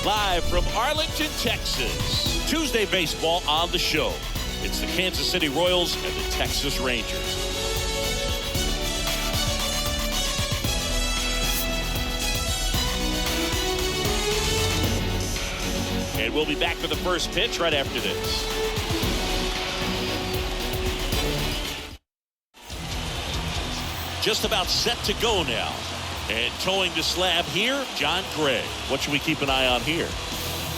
Live from Arlington, Texas. Tuesday baseball on the show. It's the Kansas City Royals and the Texas Rangers. And we'll be back for the first pitch right after this. Just about set to go now. And towing the slab here, John Gray. What should we keep an eye on here?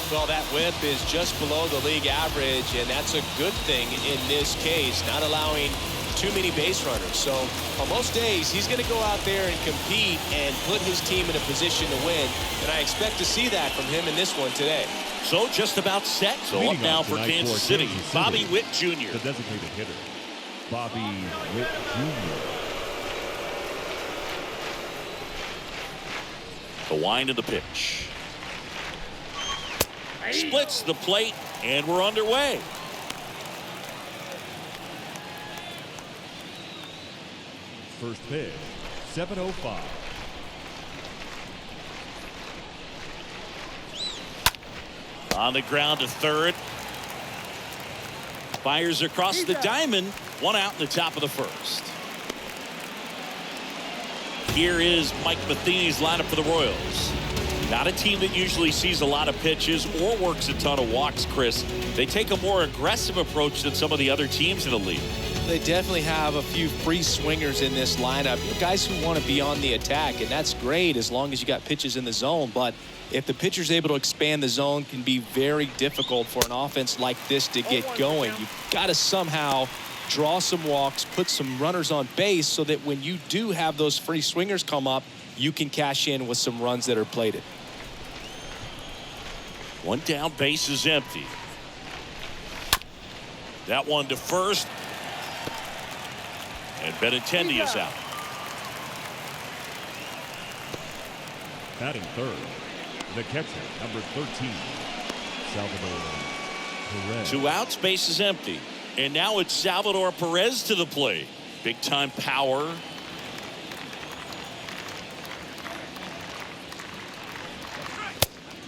Well, that whip is just below the league average, and that's a good thing in this case, not allowing too many base runners. So on most days, he's going to go out there and compete and put his team in a position to win, and I expect to see that from him in this one today. So just about set. So up now for Kansas City, Bobby Witt Jr. The designated hitter, Bobby Witt Jr. The wind of the pitch. Splits the plate, and we're underway. First pitch, 7:05. On the ground to third. Fires across the diamond. One out in the top of the first. Here is Mike Matheny's lineup for the Royals. Not a team that usually sees a lot of pitches or works a ton of walks, Chris. They take a more aggressive approach than some of the other teams in the league. They definitely have a few free swingers in this lineup. Guys who want to be on the attack, and that's great as long as you got pitches in the zone. But if the pitcher's able to expand the zone, can be very difficult for an offense like this to get going. You've got to somehow draw some walks, put some runners on base so that when you do have those free swingers come up, you can cash in with some runs that are plated. One down, base is empty. That one to first. And Benintendi is out. Batting third, the catcher, number 13, Salvador Perez. 2 outs, base is empty. And now it's Salvador Perez to the plate. Big time power.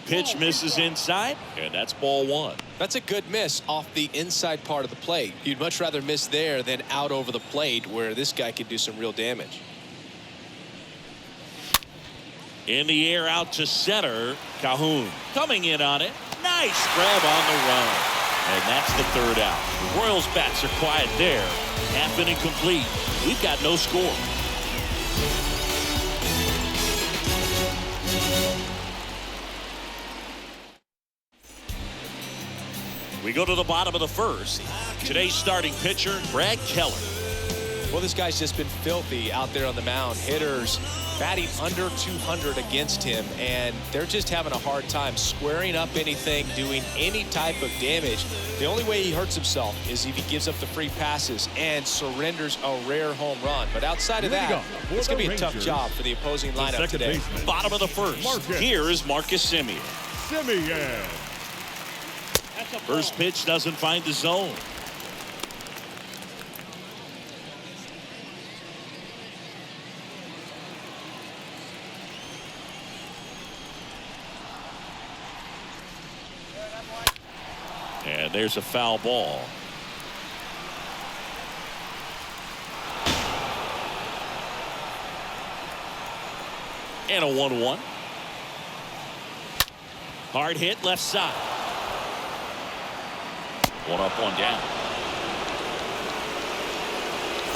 Pitch misses inside, and that's ball one. That's a good miss off the inside part of the plate. You'd much rather miss there than out over the plate where this guy could do some real damage. In the air out to center. Cahoon coming in on it. Nice grab on the run. And that's the third out. The Royals bats are quiet there. Half inning complete. We've got no score. We go to the bottom of the first. Today's starting pitcher, Brad Keller. Well, this guy's just been filthy out there on the mound. Hitters batting under 200 against him, and they're just having a hard time squaring up anything, doing any type of damage. The only way he hurts himself is if he gives up the free passes and surrenders a rare home run. But outside of that, it's going to be a tough job for the opposing lineup today. Bottom of the first. Here is Marcus Semien. First pitch doesn't find the zone. And there's a foul ball. And a 1-1. Hard hit left side. One up, one down.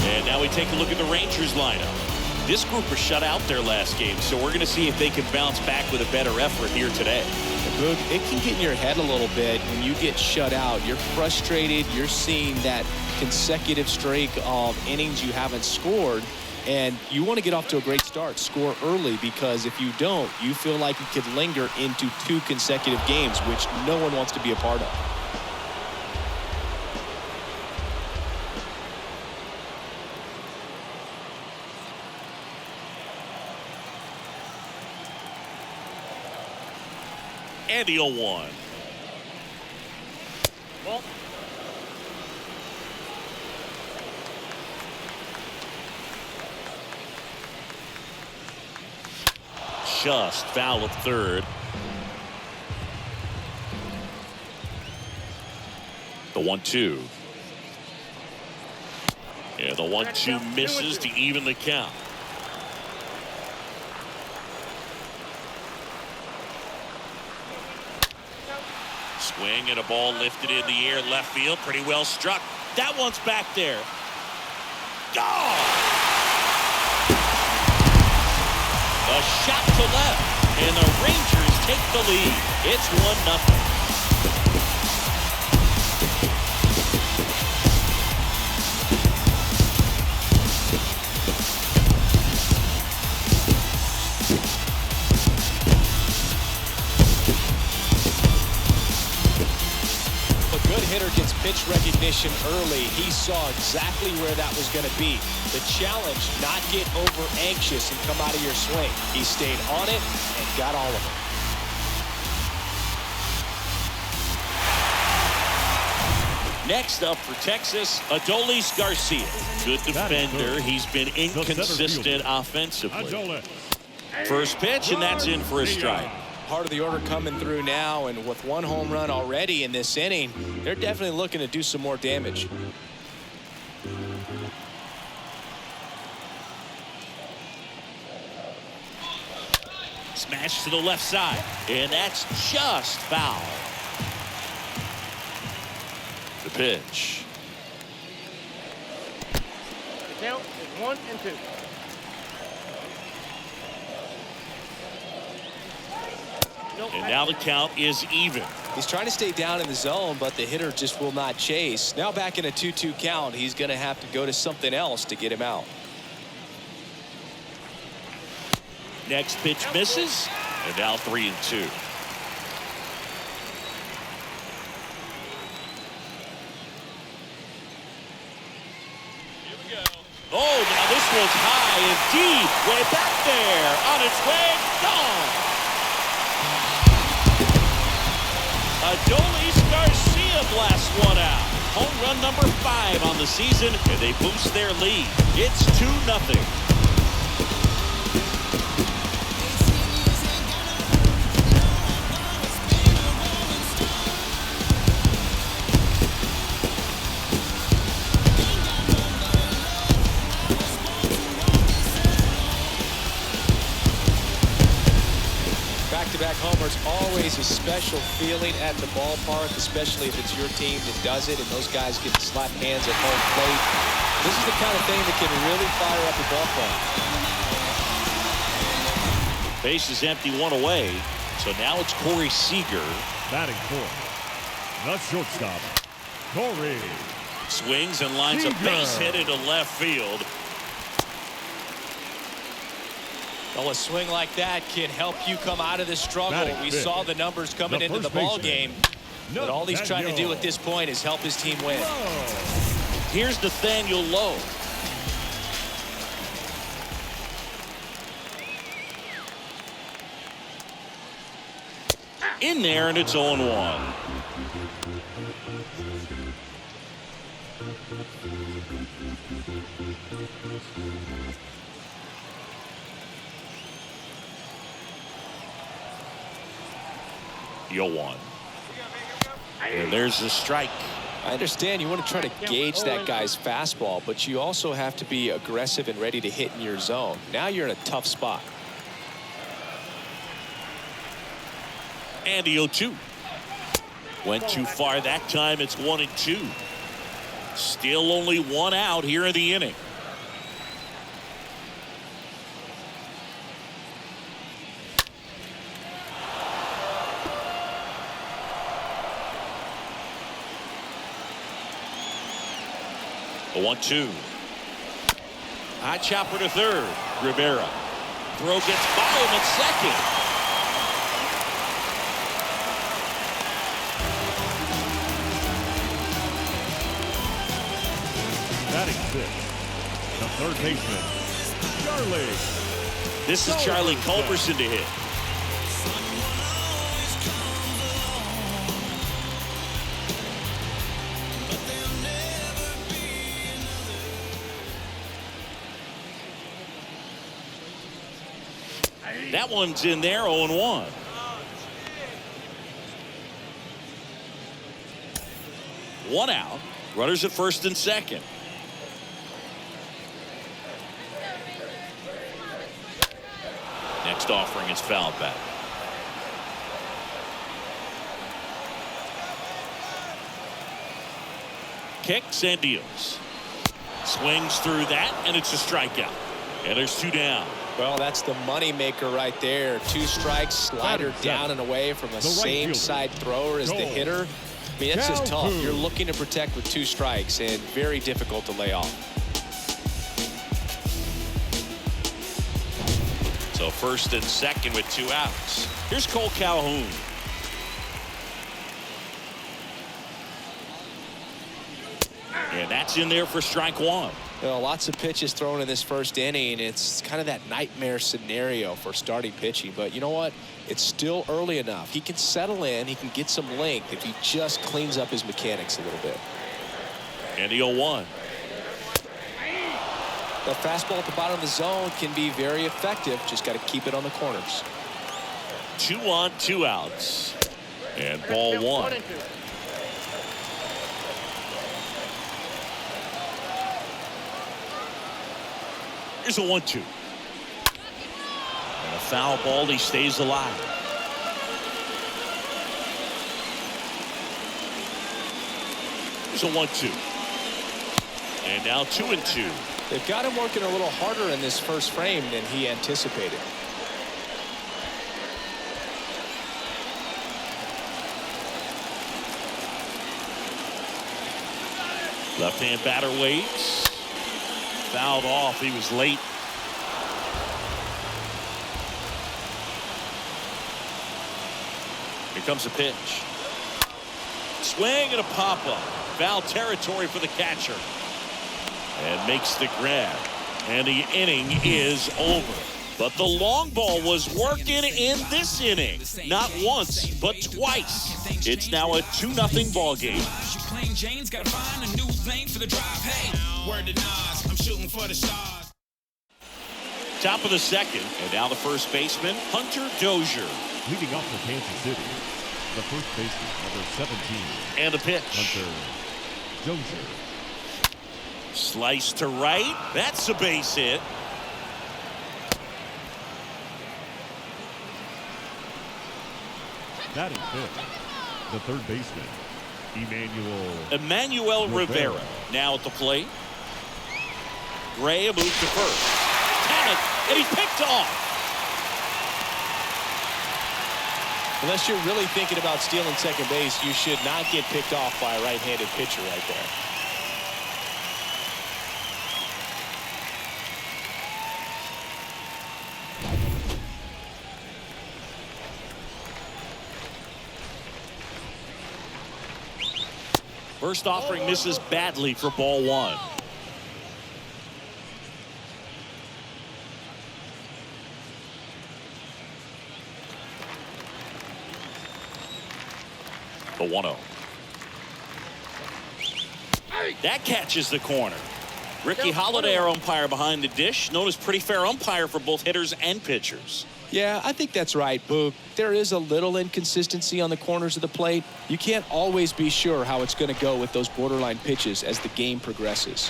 And now we take a look at the Rangers lineup. This group was shut out their last game, so we're going to see if they can bounce back with a better effort here today. Boog, it can get in your head a little bit when you get shut out. You're frustrated. You're seeing that consecutive streak of innings you haven't scored, and you want to get off to a great start, score early, because if you don't, you feel like you could linger into 2 consecutive games, which no one wants to be a part of. And the 0-1. Well, just foul at third. The 1-2. Yeah, the 1-2 misses to even the count. Swing and a ball lifted in the air left field. Pretty well struck. That one's back there. Gone! A shot to left, and the Rangers take the lead. It's 1-0. Hitter gets pitch recognition early. He saw exactly where that was going to be. The challenge, not get over anxious and come out of your swing. He stayed on it and got all of it. Next up for Texas, Adolis Garcia. Good defender. He's been inconsistent offensively. First pitch, and that's in for a strike. Part of the order coming through now, and with 1 home run already in this inning, they're definitely looking to do some more damage. Smash to the left side, and that's just foul. The pitch. The count is 1-2. And now the count is even. He's trying to stay down in the zone, but the hitter just will not chase. Now back in a 2-2 count, he's going to have to go to something else to get him out. Next pitch misses, and now 3-2. Oh, now this one's high and deep, way back there, on its way, gone. Adolis Garcia blasts one out. Home run number 5 on the season, and they boost their lead. It's 2-0. Back-to-back homers, always a special feeling at the ballpark, especially if it's your team that does it and those guys get to slap hands at home plate. This is the kind of thing that can really fire up a ball club. Base is empty, 1 away, so now it's Corey Seager. Batting fourth, the shortstop, Corey. Swings and lines a base hit into left field. Well, a swing like that can help you come out of this struggle. We saw the numbers coming into the ball game, but all he's trying to do at this point is help his team win. Here's Nathaniel Lowe. In there, and it's 0-1. Yo-1. And there's the strike. I understand you want to try to gauge that guy's fastball, but you also have to be aggressive and ready to hit in your zone. Now you're in a tough spot. And the 0-2. Went too far that time. It's 1-2. Still only 1 out here in the inning. The 1-2. High chopper to third. Rivera. Throw gets by him at second. Batting fifth, the third baseman, Charlie. This is Charlie Culberson to hit. That one's in there, 0-1. One out. Runners at first and second. Next offering is fouled back. Kicks and deals. Swings through that, and it's a strikeout. And there's two down. Well, that's the money maker right there. Two strikes, slider down and away from the same side thrower as the hitter. I mean, that's just tough. You're looking to protect with two strikes and very difficult to lay off. So first and second with two outs. Here's Cole Calhoun. And that's in there for strike one. Well, lots of pitches thrown in this first inning. It's kind of that nightmare scenario for starting pitching. But you know what? It's still early enough. He can settle in. He can get some length if he just cleans up his mechanics a little bit. And the 0-1. The fastball at the bottom of the zone can be very effective. Just got to keep it on the corners. 2 on, 2 outs. And ball one. Here's a 1-2. And a foul ball. He stays alive. Here's a 1-2. And now 2-2. They've got him working a little harder in this first frame than he anticipated. Left-hand batter waits. Fouled off. He was late. Here comes a pitch. Swing and a pop-up. Foul territory for the catcher. And makes the grab. And the inning is over. But the long ball was working in this inning. Not once, but twice. It's now a 2-0 ball game. Top of the second, and now the first baseman, Hunter Dozier. Leading off for Kansas City, the first baseman, number 17. And a pitch. Hunter Dozier. Slice to right. That's a base hit. Batting fifth, the third baseman, Emmanuel Rivera. Now at the plate. Gray a move to first. Talent, and he's picked off. Unless you're really thinking about stealing second base, you should not get picked off by a right-handed pitcher right there. First offering misses badly for ball one. The 1-0. That catches the corner. Ricky Holiday, our umpire behind the dish, known as pretty fair umpire for both hitters and pitchers. Yeah, I think that's right, Boog. There is a little inconsistency on the corners of the plate. You can't always be sure how it's going to go with those borderline pitches as the game progresses.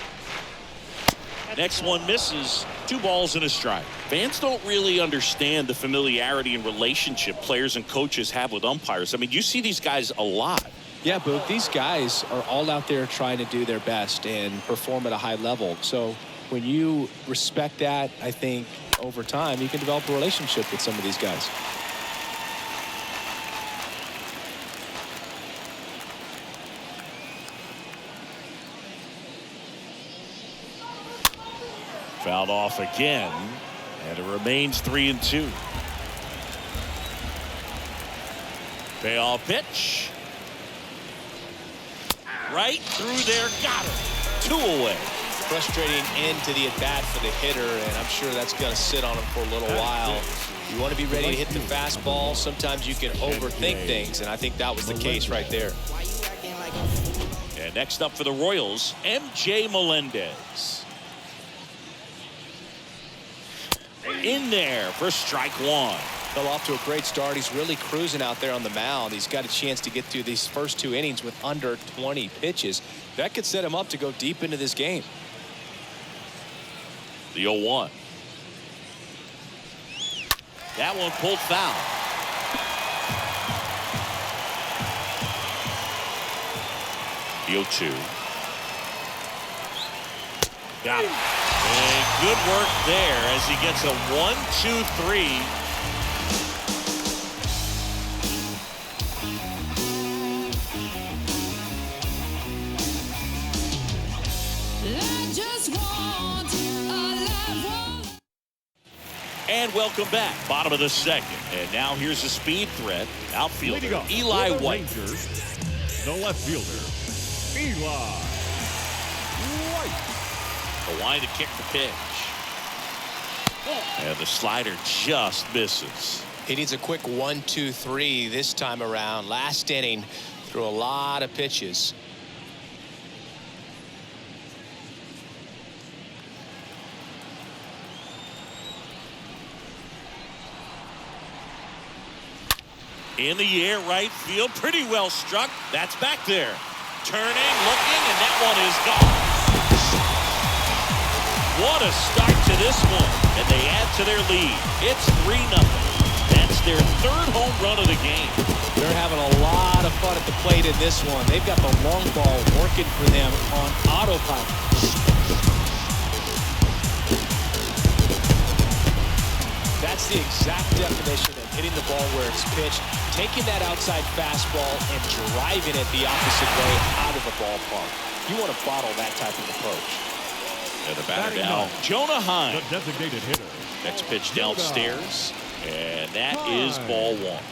Next one misses. 2 balls and a strike. Fans don't really understand the familiarity and relationship players and coaches have with umpires. I mean, you see these guys a lot. Yeah, Boog, these guys are all out there trying to do their best and perform at a high level. So when you respect that, I think over time you can develop a relationship with some of these guys. Fouled off again, and it remains 3-2. Payoff pitch. Right through there, got it. 2 away. Frustrating end to the at-bat for the hitter, and I'm sure that's going to sit on him for a little while. You want to be ready to hit the fastball. Sometimes you can overthink things, and I think that was the case right there. And next up for the Royals, MJ Melendez. In there for strike one. Fell off to a great start. He's really cruising out there on the mound. He's got a chance to get through these first 2 innings with under 20 pitches. That could set him up to go deep into this game. The 0-1. That one pulled foul. The 0-2. Got it. And good work there as he gets a 1-2-3. And welcome back. Bottom of the second. And now here's a speed threat. Outfielder Eli White. Rangers, the left fielder, Eli White. The line to kick the pitch. And the slider just misses. He needs a quick 1-2-3 this time around. Last inning, threw a lot of pitches. In the air, right field, pretty well struck. That's back there. Turning, looking, and that one is gone. What a start to this one. And they add to their lead. It's 3-0. That's their 3rd home run of the game. They're having a lot of fun at the plate in this one. They've got the long ball working for them on autopilot. That's the exact definition of hitting the ball where it's pitched, taking that outside fastball and driving it the opposite way out of the ballpark. You want to bottle that type of approach. And the batter now, Jonah Heim. The designated hitter. Next pitch downstairs, and that is ball 1.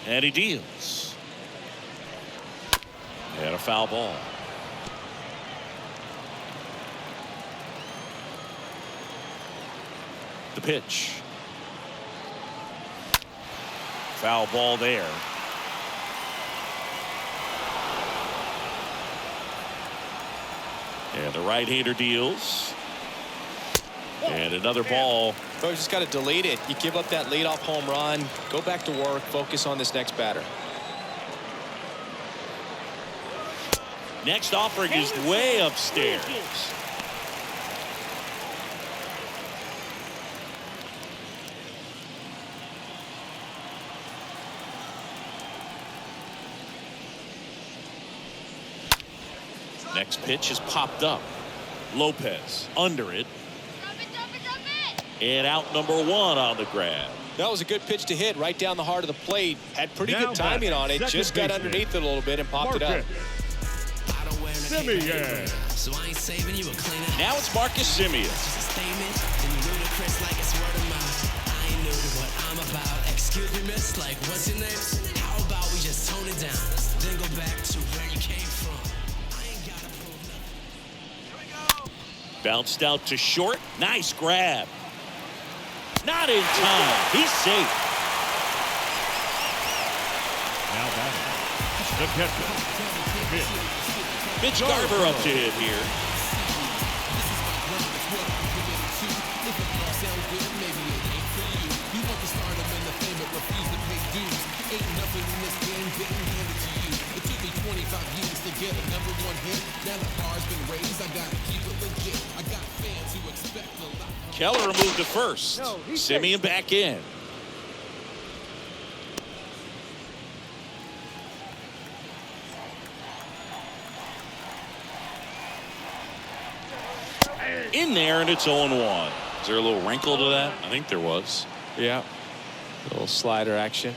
And he deals. And a foul ball. The pitch. Foul ball there. And the right-hander deals. And another ball. So you just got to delete it. You give up that leadoff home run. Go back to work. Focus on this next batter. Next offering is way upstairs. Next pitch is popped up. Lopez under it. And out number 1 on the grab. That was a good pitch to hit right down the heart of the plate. Had pretty Now good timing on it. Just got underneath it a little bit and popped it up. Simeon. Now it's Marcus Simeon. Excuse me, miss, like, what's your name? How about we just tone it down? Then go back to where you came from. I ain't gotta prove nothing. Here we go. Bounced out to short. Nice grab. Not in time. He's safe. Now batting. The catcher. Mitch Garver up to hit here. Keller moved to first. Simeon back in. In there, and it's 0-1. Is there a little wrinkle to that? I think there was. Yeah. A little slider action.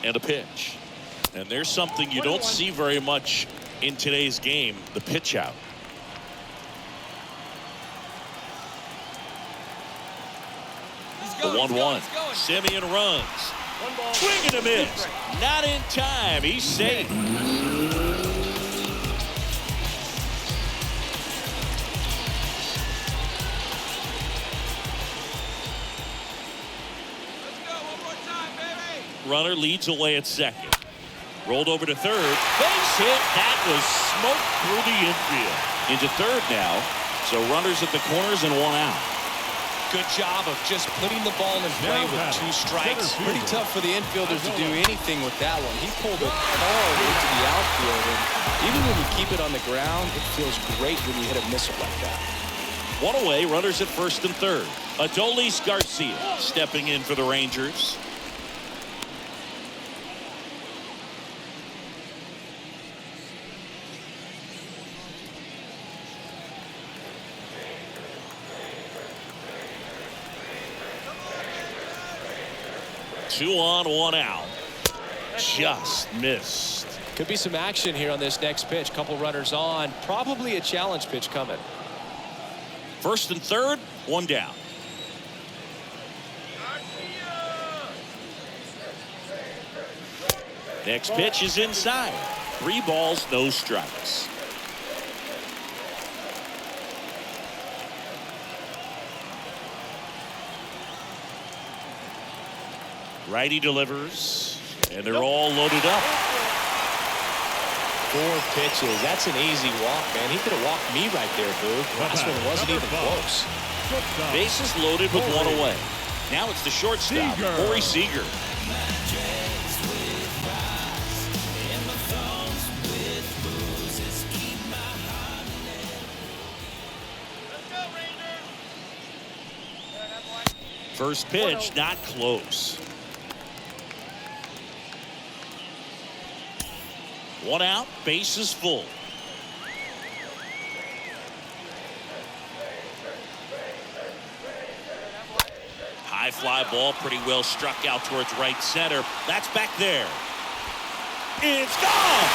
And a pitch. And there's something you don't see very much in today's game, the pitch out. The 1-1. Simeon runs. Swing and a miss. Not in time. He's safe. runner leads away at second. Rolled over to third. Base hit. That was smoked through the infield. Into third now. So runners at the corners and one out. Good job of just putting the ball in play with 2 strikes. Pretty tough for the infielders to do anything with that one. He pulled it hard into the outfield, and even when you keep it on the ground, it feels great when you hit a missile like that. One away, runners at first and third. Adolis Garcia stepping in for the Rangers. Two on, one out. Just missed. Could be some action here on this next pitch. Couple runners on. Probably a challenge pitch coming. First and third, one down. Next pitch is inside. 3 balls, no strikes. Righty delivers, and they're all loaded up. 4 pitches. That's an easy walk, man. He could have walked me right there, Boog. Last one wasn't even close. Bases loaded with 1 away. Now it's the shortstop, Corey Seager. First pitch, not close. 1 out, bases full. High fly ball, pretty well struck out towards right center. That's back there. It's gone!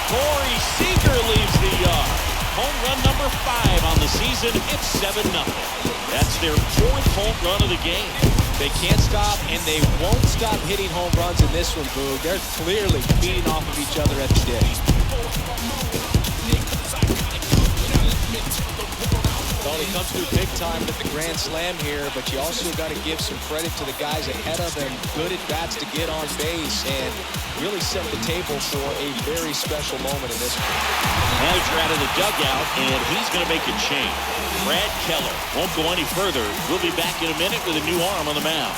Corey Seager leaves the yard. Home run number 5 on the season. It's 7-0. That's their 4th home run of the game. They can't stop, and they won't stop hitting home runs in this one, Boog. They're clearly feeding off of each other every day. Well, he comes through big time with the grand slam here, but you also got to give some credit to the guys ahead of him. Good at bats to get on base and really set the table for a very special moment in this one. Manager out of the dugout, and he's going to make a change. Brad Keller won't go any further. We'll be back in a minute with a new arm on the mound.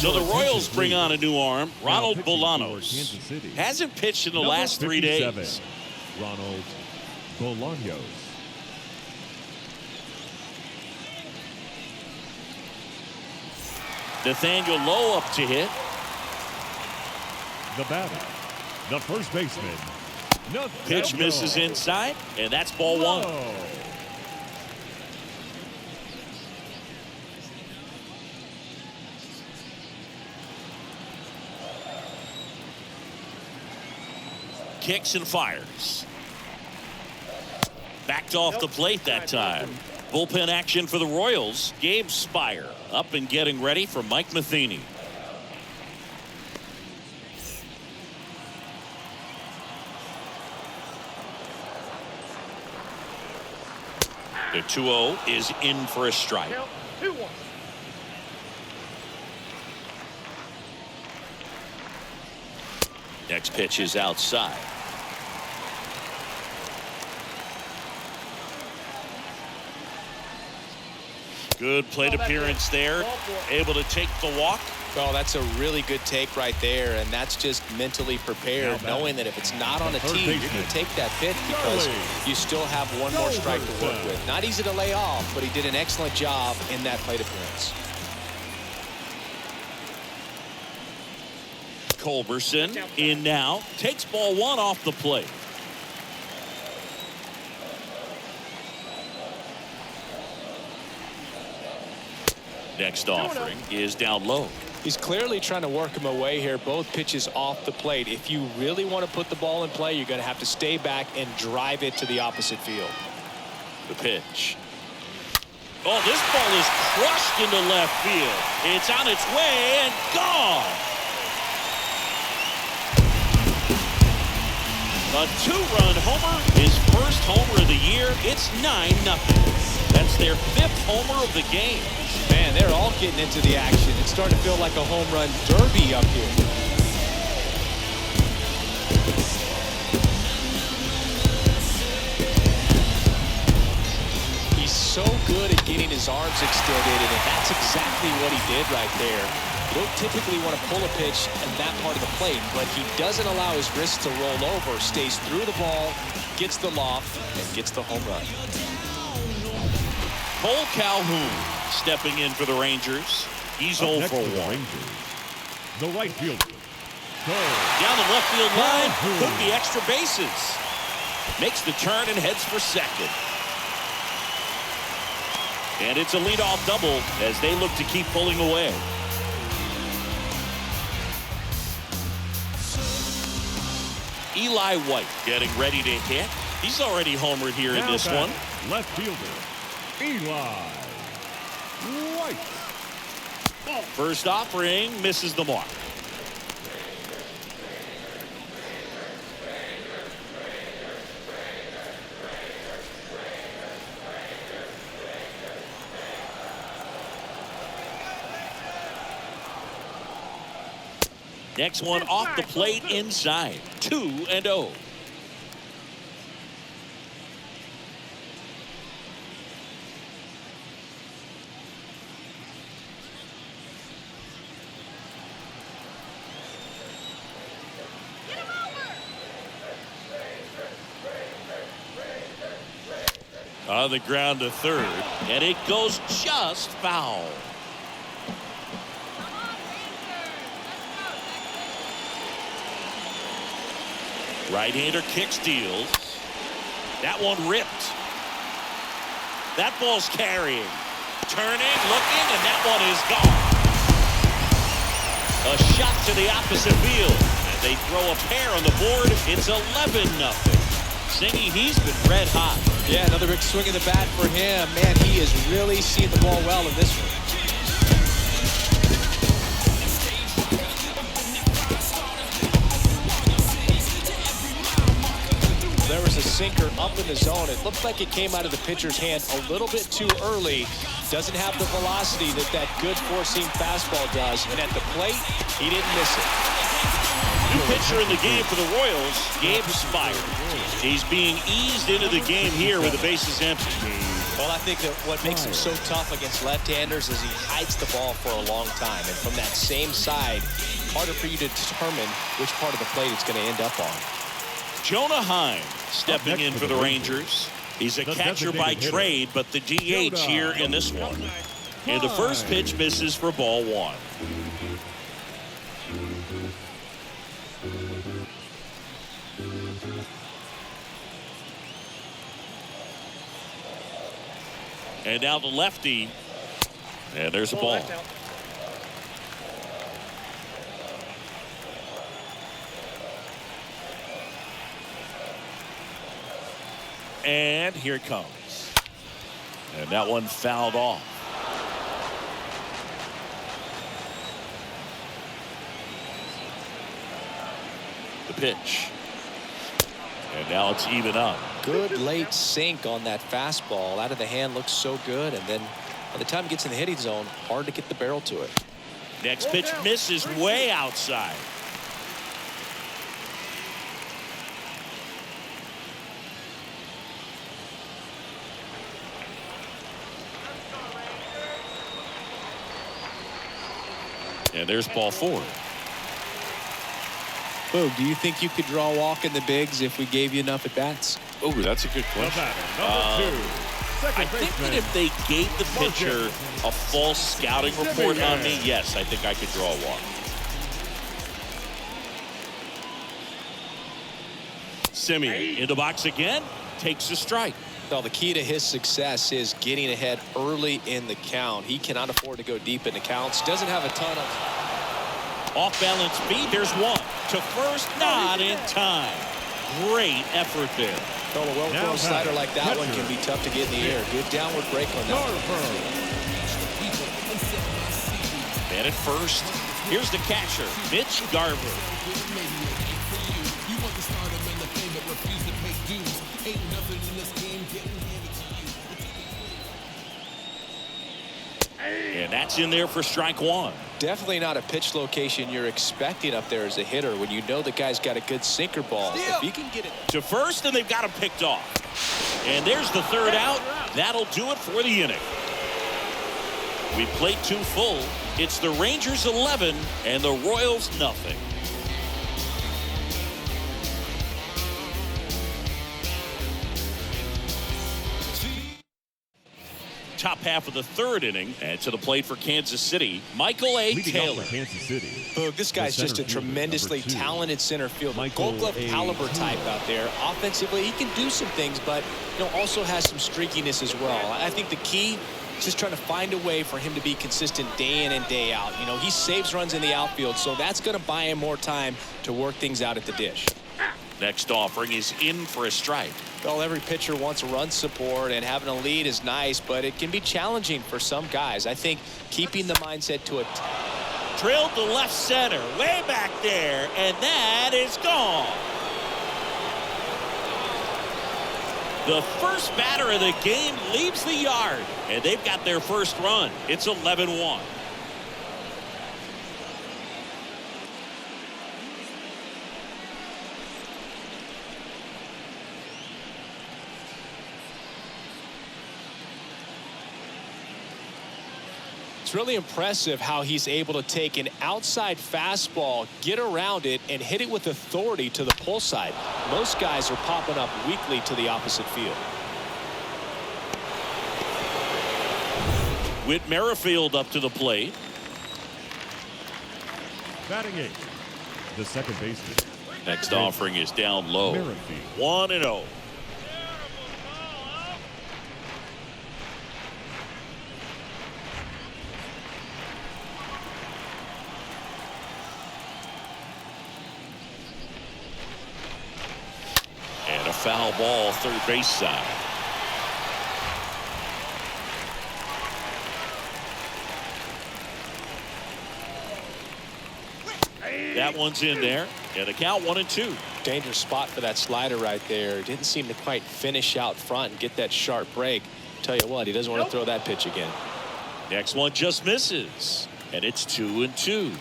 So the Royals bring on a new arm, Ronald Bolaños. Hasn't pitched in the last 3 days. Ronald Bolaños. Nathaniel Lowe up to hit. The batter, the first baseman. Pitch misses inside, and that's ball 1. Kicks and fires. Backed off the plate that time. Bullpen action for the Royals. Gabe Spire up and getting ready for Mike Matheny. The 2-0 is in for a strike. 2-1. Next pitch is outside. Good plate appearance there. Able to take the walk. Oh, that's a really good take right there, and that's just mentally prepared, knowing that if it's not on a tee, you're going to take that pitch because you still have one more strike to work with. Not easy to lay off, but he did an excellent job in that plate appearance. Culberson in now. Takes ball 1 off the plate. Next offering is down low. He's clearly trying to work him away here. Both pitches off the plate. If you really want to put the ball in play, you're going to have to stay back and drive it to the opposite field. The pitch. Oh, this ball is crushed into left field. It's on its way and gone. A two-run homer, his first homer of the year. It's 9-0. That's their 5th homer of the game. Man, they're all getting into the action. It's starting to feel like a home run derby up here. He's so good at getting his arms extended, and that's exactly what he did right there. You don't typically want to pull a pitch in that part of the plate, but he doesn't allow his wrist to roll over, stays through the ball, gets the loft, and gets the home run. Cole Calhoun stepping in for the Rangers. He's 0 for 1. The right fielder. Down the left field line, could be extra bases. Makes the turn and heads for second. And it's a leadoff double as they look to keep pulling away. Eli White getting ready to hit. He's already homered here in this one. Left fielder, Eli White. First offering misses the mark. Next one off the plate inside. 2-0. On the ground to third, and it goes just foul. Right-hander kick steals. That one ripped. That ball's carrying. Turning, looking, and that one is gone. A shot to the opposite field. And they throw a pair on the board. It's 11-0. Singy, he's been red hot. Yeah, another big swing of the bat for him. Man, he has really seen the ball well in this one. There was a sinker up in the zone. It looked like it came out of the pitcher's hand a little bit too early. Doesn't have the velocity that good four-seam fastball does. And at the plate, he didn't miss it. New pitcher in the game for the Royals, Gabe Spire. He's being eased into the game here with the bases empty. Well, I think that what makes him so tough against left-handers is he hides the ball for a long time. And from that same side, harder for you to determine which part of the plate it's going to end up on. Jonah Heim stepping in for the Rangers. He's a catcher by trade, but the DH here in this one. And the first pitch misses for ball one. And now the lefty. And there's a ball. And here it comes. And that one fouled off. The pitch. And now it's even up. Good late sink on that fastball. Out of the hand looks so good. And then by the time it gets in the hitting zone, hard to get the barrel to it. Next pitch misses way outside. And there's ball four. Boog, do you think you could draw a walk in the bigs if we gave you enough at bats? Oh, that's a good question. I think that if they gave the pitcher a false scouting report on me, yes, I think I could draw a walk. Simi in the box again, takes a strike. Well, the key to his success is getting ahead early in the count. He cannot afford to go deep in the counts. Doesn't have a ton of off-balance speed. There's one to first, not in time. Great effort there. Well, a well-thrown slider like that one can be tough to get in the air. Good downward break on that. And at first, here's the catcher, Mitch Garver. That's in there for strike one. Definitely not a pitch location you're expecting up there as a hitter when you know the guy's got a good sinker ball. If he can get it To first, and they've got him picked off. And there's the third out. That'll do it for the inning. We played 2 full. It's the Rangers 11 and the Royals nothing. Top half of the third inning, and to the plate for Kansas City, Michael A. Leading off Taylor. for Kansas City. Boog, this guy's the just a center fielder, tremendously number 2, talented center fielder. Michael Gold Glove A. caliber type Taylor. out there. Offensively, he can do some things, but also has some streakiness as well. I think the key is just trying to find a way for him to be consistent day in and day out. He saves runs in the outfield, so that's going to buy him more time to work things out at the dish. Next offering is in for a strike. Well, every pitcher wants run support, and having a lead is nice, but it can be challenging for some guys. I think keeping the mindset to it. Drilled to left center, way back there, and that is gone. The first batter of the game leaves the yard, and they've got their first run. It's 11-1. It's really impressive how he's able to take an outside fastball, get around it, and hit it with authority to the pull side. Most guys are popping up weakly to the opposite field. Whit Merrifield up to the plate. Batting 8th, the second baseman. Next offering is down low. Merrifield. 1-0. And a foul ball, third base side. That one's in there. And the count 1-2. Dangerous spot for that slider right there. Didn't seem to quite finish out front and get that sharp break. Tell you what, he doesn't want to throw that pitch again. Next one just misses. And it's 2-2.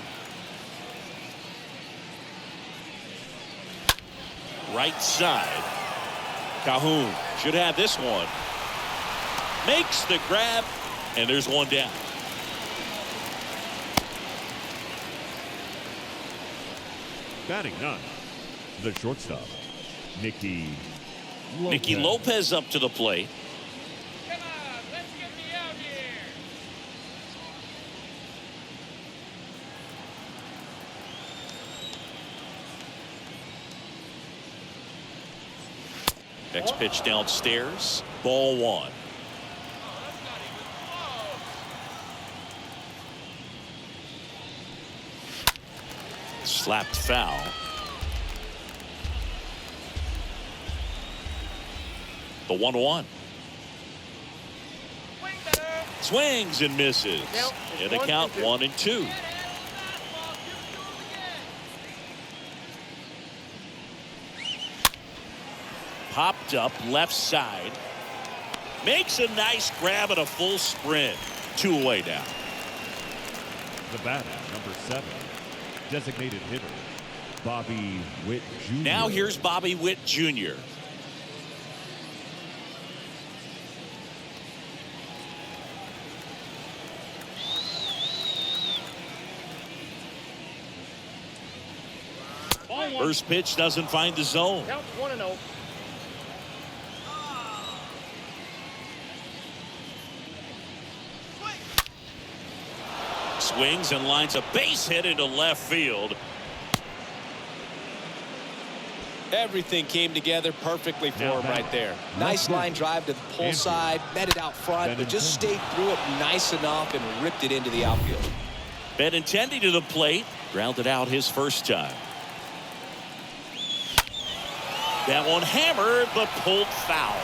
Right side. Calhoun should have this one. Makes the grab, and there's one down. Batting 9th, the shortstop, Nicky Lopez up to the plate. Come on, let's get me out here. Next pitch downstairs. Ball 1. Slapped foul. The 1-1. Swings and misses. And the count 1-2. Popped up left side. Makes a nice grab and a full sprint. 2 away now. The batter, number 7, designated hitter, Bobby Witt Jr. Now here's Bobby Witt Jr. First pitch doesn't find the zone. Count 1-0. Swings and lines a base hit into left field. Everything came together perfectly for him right there. Nice line drive to the pull side, met it out front, but just stayed through it nice enough and ripped it into the outfield. Benintendi to the plate, grounded out his first time. That one hammered, but pulled foul.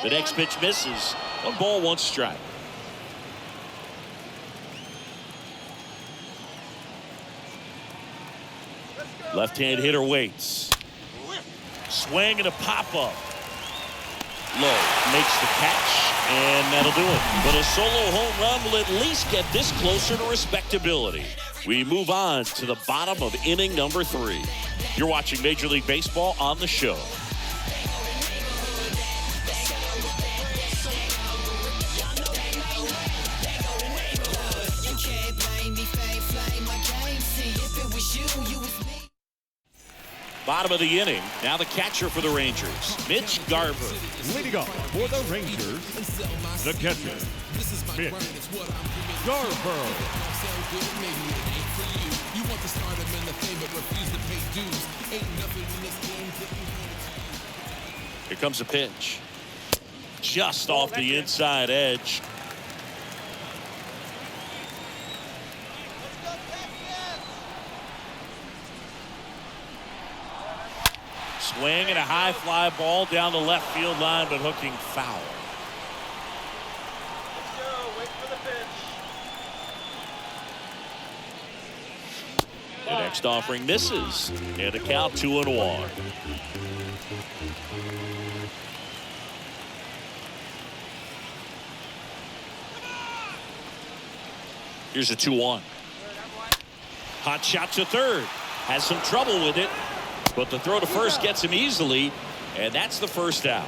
The next pitch misses. 1 ball, 1 strike. Left-hand hitter waits. Swing and a pop-up. Low makes the catch, and that'll do it. But a solo home run will at least get this closer to respectability. We move on to the bottom of inning number 3. You're watching Major League Baseball on the show. Bottom of the inning. Now the catcher for the Rangers, Mitch Garver. Leading off for the Rangers, the catcher, Mitch Garver. Here comes a pitch. Just off the inside edge. Swing and a high fly ball down the left field line, but hooking foul. The next offering misses, and a count 2-1. Here's a 2-1. Hot shot to third. Has some trouble with it, but the throw to first gets him easily, and that's the first out.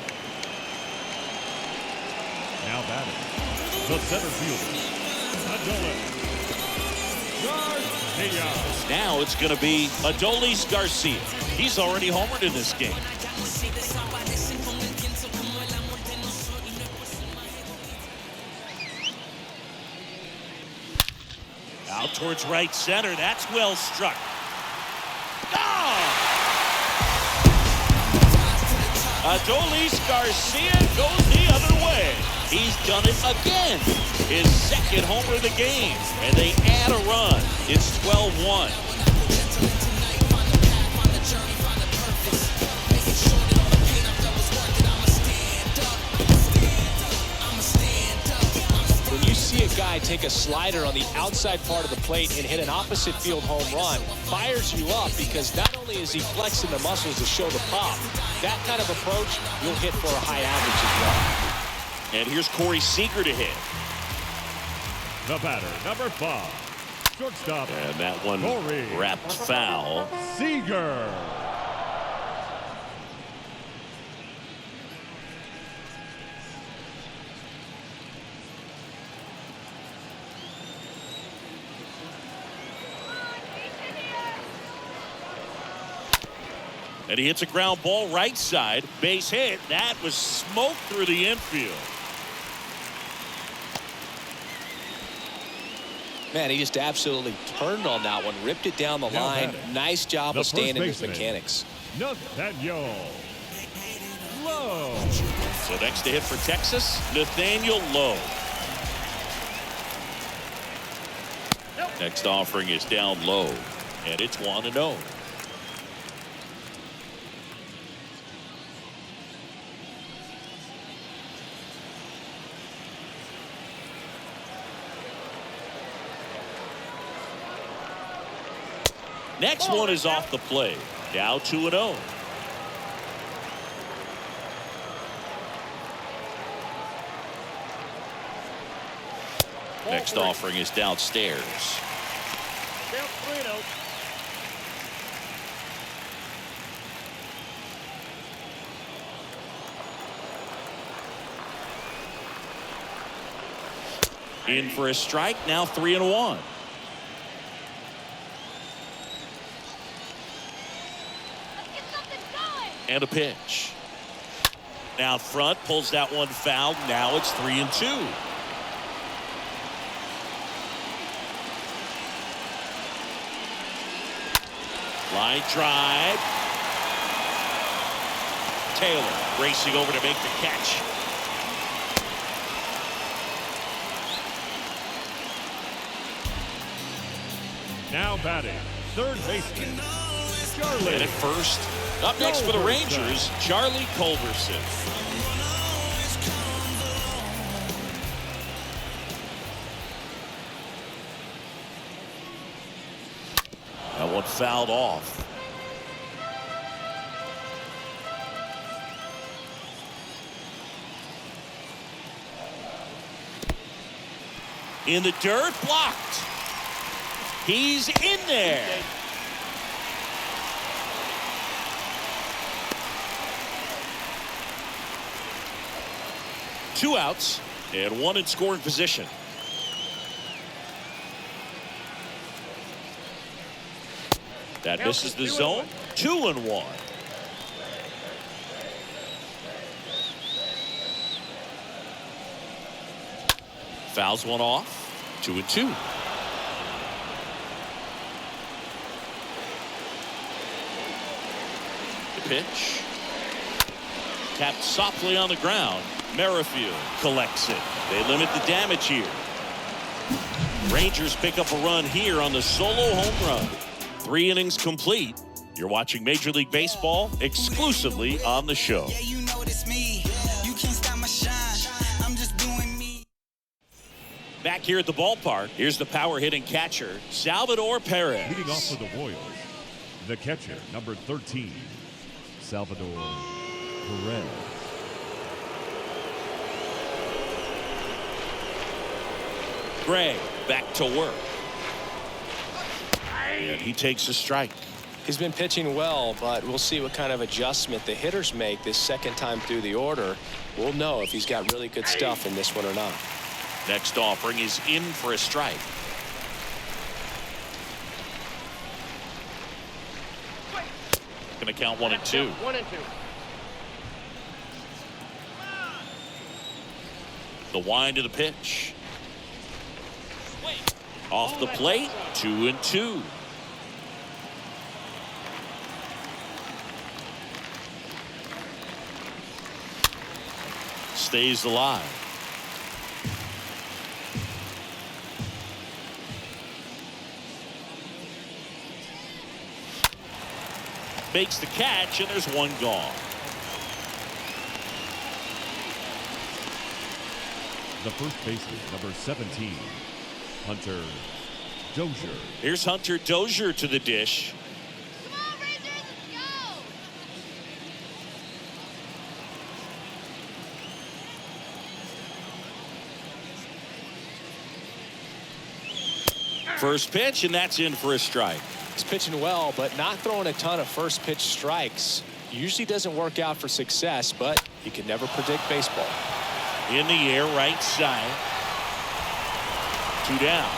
Now batting, the center fielder, Adolis Garcia. Now it's going to be Adolis Garcia. He's already homered in this game. Out towards right center. That's well struck. Oh! Adolis Garcia goes the other way. He's done it again. His second homer of the game. And they add a run. It's 12-1. When you see a guy take a slider on the outside part of the plate and hit an opposite field home run, fires you up because not only is he flexing the muscles to show the pop, that kind of approach, you'll hit for a high average as well. And here's Corey Seager to hit. The batter, number 5, shortstop. And that one Corey wrapped foul. Seager. And he hits a ground ball right side. Base hit. That was smoked through the infield. Man, he just absolutely turned on that one, ripped it down the line. Nice job of staying in his mechanics. Nathaniel Lowe. So next to hit for Texas, Nathaniel Lowe. Next offering is down low, and it's 1-0. Next one is off the plate. Now 2-0. Next offering is downstairs. In for a strike. Now 3-1. And a pitch. Now front, pulls that one foul. Now it's 3-2. Line drive. Taylor racing over to make the catch. Now batting, third baseman, Charlie. And at first, up next for the Rangers, Charlie Culberson. That one fouled off. In the dirt, blocked. He's in there. Two outs and one in scoring position. That misses the zone. 2-1. Fouls one off. 2-2. The pitch. Tapped softly on the ground. Merrifield collects it. They limit the damage here. Rangers pick up a run here on the solo home run. 3 innings complete. You're watching Major League Baseball exclusively on the show. Yeah, you know it's me. You can't stop my shine. I'm just doing me. Back here at the ballpark, here's the power hitting catcher, Salvador Perez. Leading off for the Royals, the catcher, number 13, Salvador Perez. Gray back to work. And he takes a strike. He's been pitching well, but we'll see what kind of adjustment the hitters make this second time through the order. We'll know if he's got really good stuff in this one or not. Next offering is in for a strike. Going to count 1 and 2. 1 and 2. The wind of the pitch. Off the plate, 2 and 2. Stays alive. Makes the catch, and there's one gone. The first baseman, number 17, Hunter Dozier. Here's Hunter Dozier to the dish. Come on, Rangers, let's go. First pitch, and that's in for a strike. He's pitching well, but not throwing a ton of first pitch strikes. Usually doesn't work out for success, but you can never predict baseball. In the air, right side. 2 down.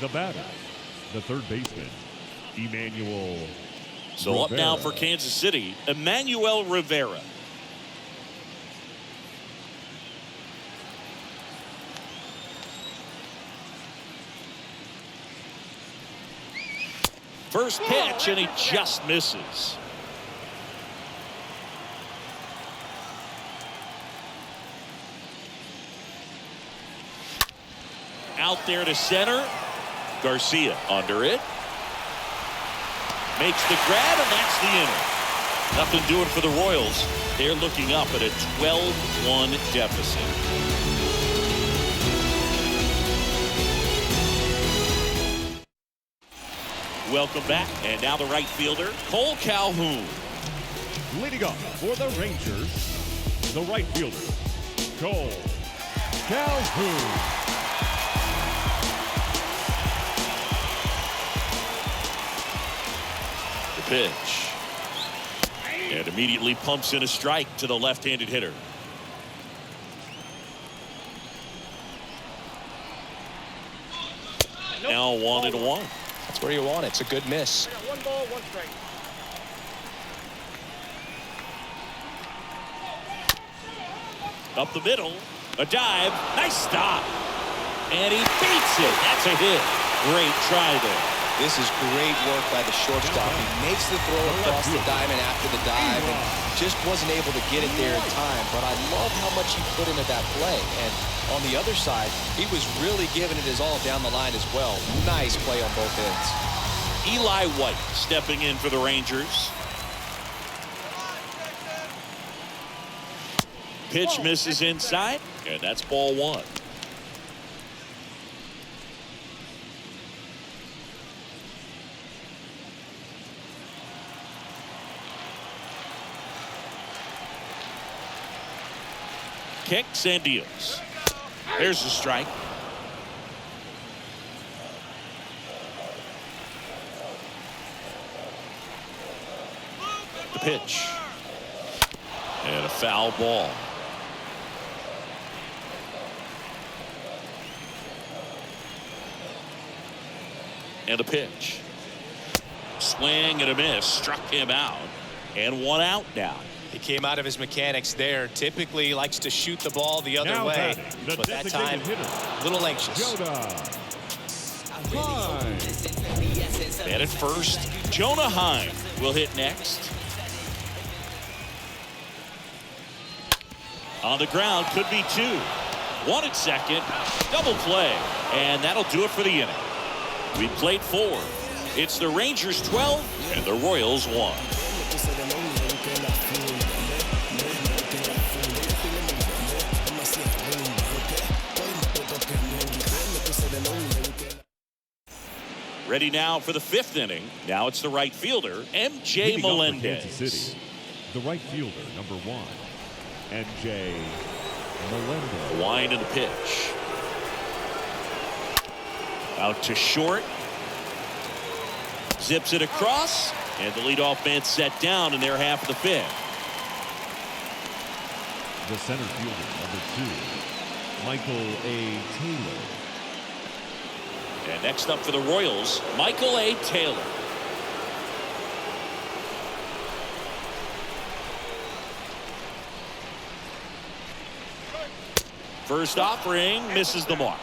The batter, the third baseman, Emmanuel So up now Rivera. for Kansas City, Emmanuel Rivera. First pitch, and he just misses. Out there to center. Garcia under it. Makes the grab, and that's the inning. Nothing doing for the Royals. They're looking up at a 12-1 deficit. Welcome back. And now the right fielder, Cole Calhoun. Leading up for the Rangers, the right fielder, Cole Calhoun. The pitch. And immediately pumps in a strike to the left-handed hitter. Now 1-1. That's where you want it. It's a good miss. 1 ball, 1 strike. Up the middle. A dive. Nice stop. And he beats it. That's a hit. Great try there. This is great work by the shortstop. He makes the throw across the diamond after the dive and just wasn't able to get it there in time. But I love how much he put into that play. And on the other side, he was really giving it his all down the line as well. Nice play on both ends. Eli White stepping in for the Rangers. Pitch misses inside, and that's ball 1. kicks and deals. There's the strike. The pitch. And a foul ball. And a pitch. Swing and a miss. Struck him out. And one out now. He came out of his mechanics there. Typically he likes to shoot the ball the other Now way, batting, the but that time hitter, a little anxious. And at first, Jonah Heim will hit next. On the ground, could be two. One at second, double play, and that'll do it for the inning. We played 4. It's the Rangers 12 and the Royals 1. Ready now for the 5th inning. Now it's the right fielder, M.J. Melendez. The right fielder, number 1, M.J. Melendez. Wind in the pitch. Out to short. Zips it across. And the leadoff man set down in their half of the 5th. The center fielder, number 2, Michael A. Taylor. And next up for the Royals, Michael A. Taylor. First offering misses the mark.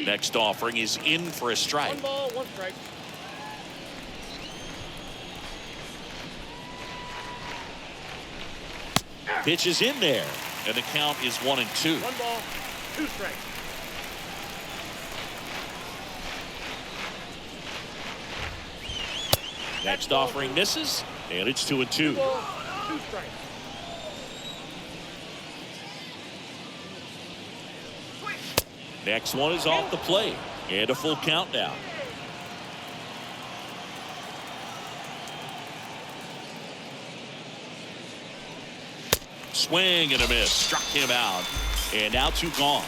Next offering is in for a strike. 1 ball, 1 strike. Pitch is in there, and the count is 1-2. 1 ball, 2 strikes. Next offering misses, and it's 2-2. 2 balls, 2 strikes. Next one is off the plate, and a full count now. Swing and a miss. Struck him out. And now 2 gone.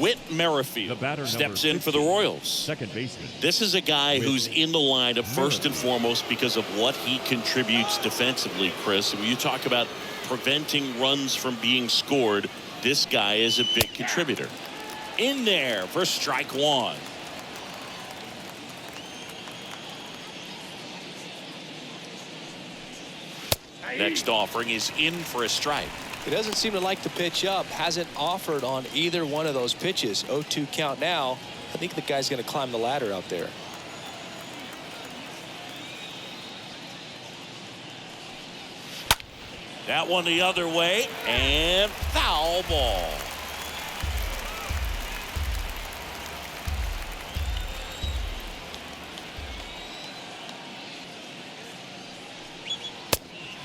Whit Merrifield steps in for the Royals. Second baseman. This is a guy who's in the lineup first and foremost because of what he contributes defensively, Chris. When you talk about preventing runs from being scored, this guy is a big contributor. In there for strike 1. Next offering is in for a strike. He doesn't seem to like the pitch up. Hasn't offered on either one of those pitches. 0-2 count now. I think the guy's going to climb the ladder out there. That one the other way, and foul ball.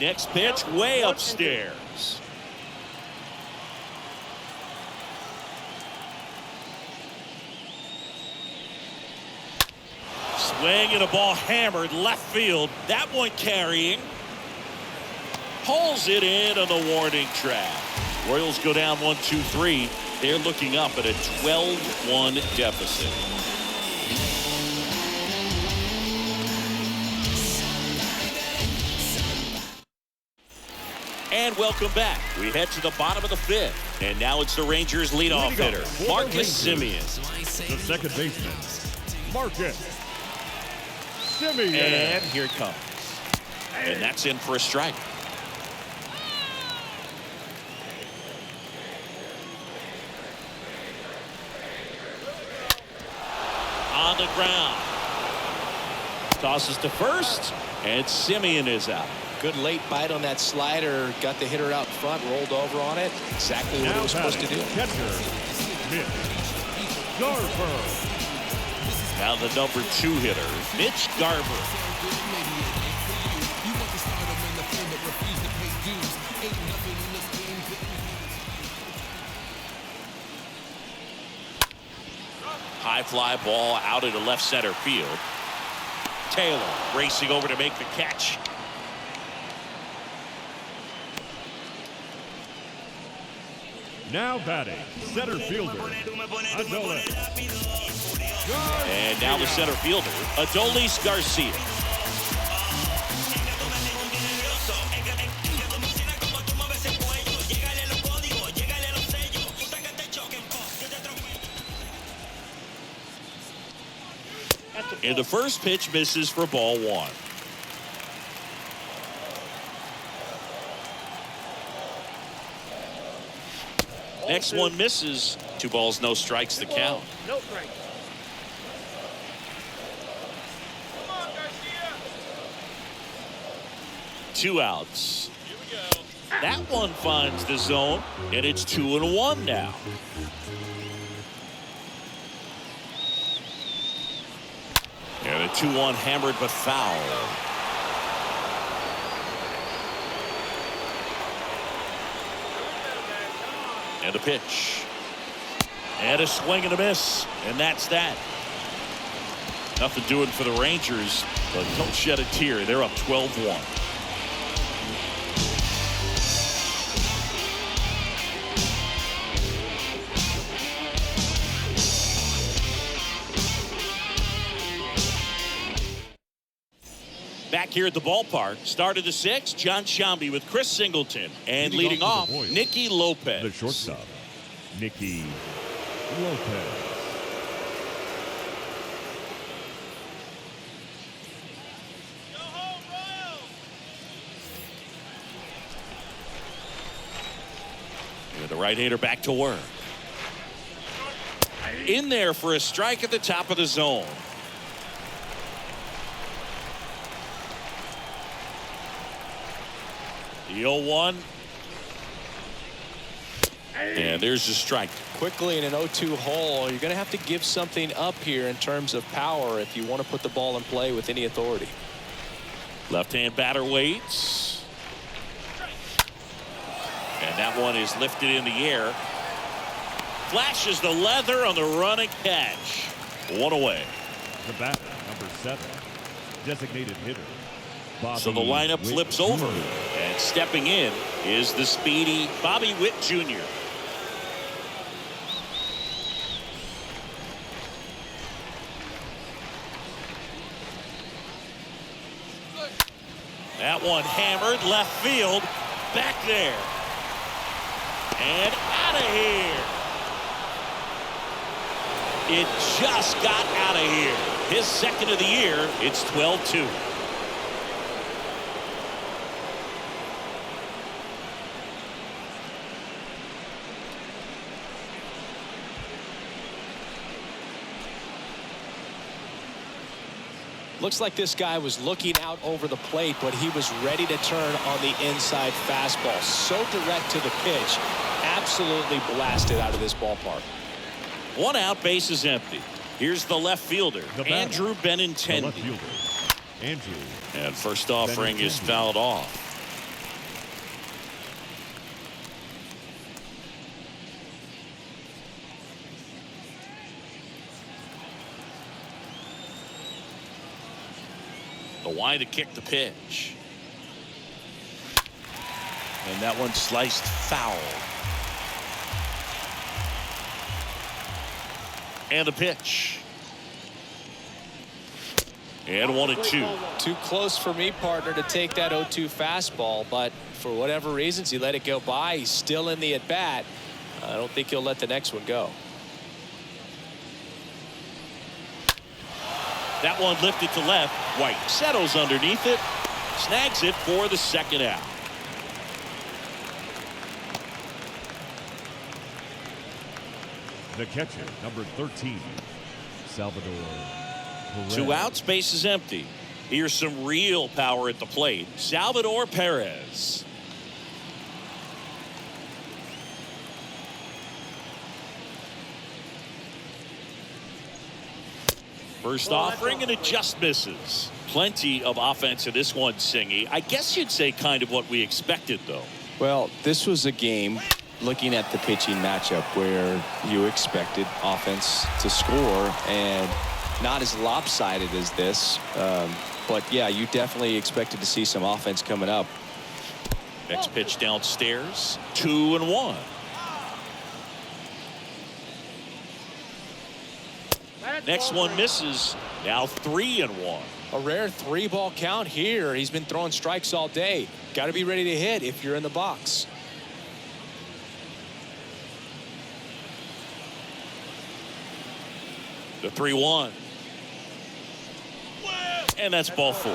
Next pitch way upstairs. Swing and a ball hammered left field. That one carrying. Pulls it in on the warning track. Royals go down 1-2-3. They're looking up at a 12-1 deficit. And welcome back. We head to the bottom of the 5th. And now it's the Rangers leadoff hitter, Marcus Semien. The second baseman, Marcus Semien. And here it comes. And that's in for a strike. On the ground. Tosses to first, and Semien is out. Good late bite on that slider. Got the hitter out front, rolled over on it. Exactly what he was supposed to do. Catcher, Mitch Garver. Now the number 2 hitter, Mitch Garver. High High fly ball out into left center field. Taylor racing over to make the catch. Now batting, center fielder, Adolis. And now the center fielder, Adolis Garcia. And the first pitch misses for ball one. Next one misses. 2 balls, no strikes, the count. No strikes. Come on, Garcia. 2 outs. That one finds the zone, and it's 2-1 now. And a 2-1 hammered but foul. And a pitch. And a swing and a miss. And that's that. Nothing doing for the Rangers, but don't shed a tear. They're up 12-1. Back here at the ballpark, start of the 6th, John Sciambi with Chris Singleton. And leading off, Nicky Lopez. The shortstop, Nicky Lopez. And the right-hander back to work. In there for a strike at the top of the zone. The 0-1. And there's the strike. Quickly in an 0-2 hole, you're going to have to give something up here in terms of power if you want to put the ball in play with any authority. Left-hand batter waits. And that one is lifted in the air. Flashes the leather on the running catch. 1 away. The batter, number 7, designated hitter. So the lineup flips over, and stepping in is the speedy Bobby Witt Jr. That one hammered left field, back there, and out of here. It just got out of here. His second of the year. It's 12-2. Looks like this guy was looking out over the plate, but he was ready to turn on the inside fastball. So direct to the pitch. Absolutely blasted out of this ballpark. 1 out, base is empty. Here's the left fielder, Andrew Benintendi. Andrew. And first offering is fouled off. The wide to kick the pitch. And that one sliced foul. And a pitch. And 1-2. Too close for me, partner, to take that 0-2 fastball, but for whatever reasons, he let it go by. He's still in the at-bat. I don't think he'll let the next one go. That one lifted to left. White settles underneath it. Snags it for the second out. The catcher, number 13, Salvador Perez. 2 outs, base is empty. Here's some real power at the plate. Salvador Perez. First offering, and it just misses. Plenty of offense in this one, Singy. I guess you'd say kind of what we expected, though. Well, this was a game looking at the pitching matchup where you expected offense to score and not as lopsided as this. But yeah, you definitely expected to see some offense coming up. Next pitch downstairs, 2-1. Next one misses. Now 3-1. A rare 3-ball count here. He's been throwing strikes all day. Got to be ready to hit if you're in the box. The 3-1. And that's ball 4.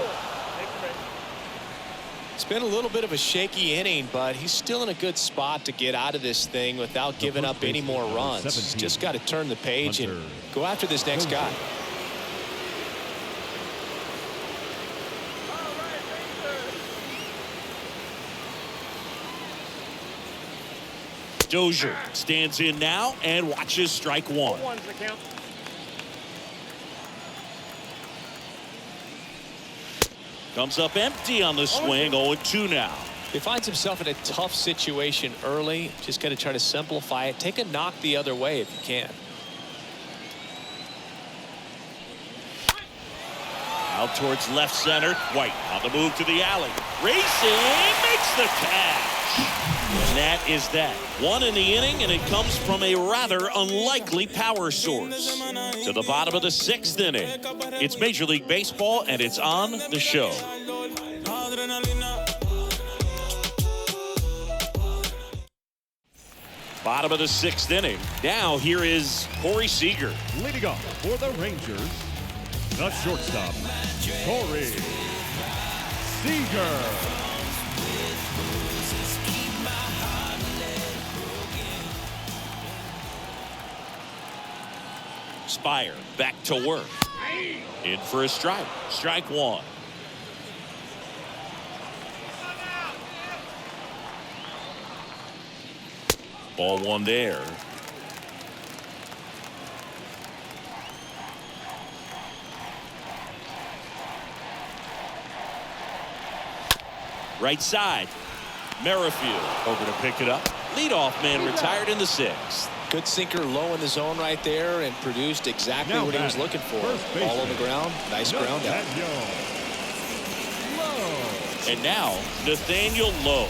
It's been a little bit of a shaky inning, but he's still in a good spot to get out of this thing without giving up any more runs. He's just got to turn the page and go after this next guy. Dozier stands in now and watches strike 1. Comes up empty on the swing. 0-2 now. He finds himself in a tough situation early. Just got to try to simplify it. Take a knock the other way if you can. Out towards left center. White on the move to the alley. Racing makes the catch. And that is that. 1 in the inning, and it comes from a rather unlikely power source. To the bottom of the 6th inning. It's Major League Baseball, and it's on the show. Bottom of the 6th inning. Now here is Corey Seager. Leading off for the Rangers, the shortstop, Corey Seager. Spire back to work. In for a strike. Strike 1. Ball 1 there. Right side. Merrifield over to pick it up. Leadoff man retired in the 6th. Good sinker low in the zone right there and produced exactly what he was looking for. Ball on the ground. Nice ground out. And now Nathaniel Lowe.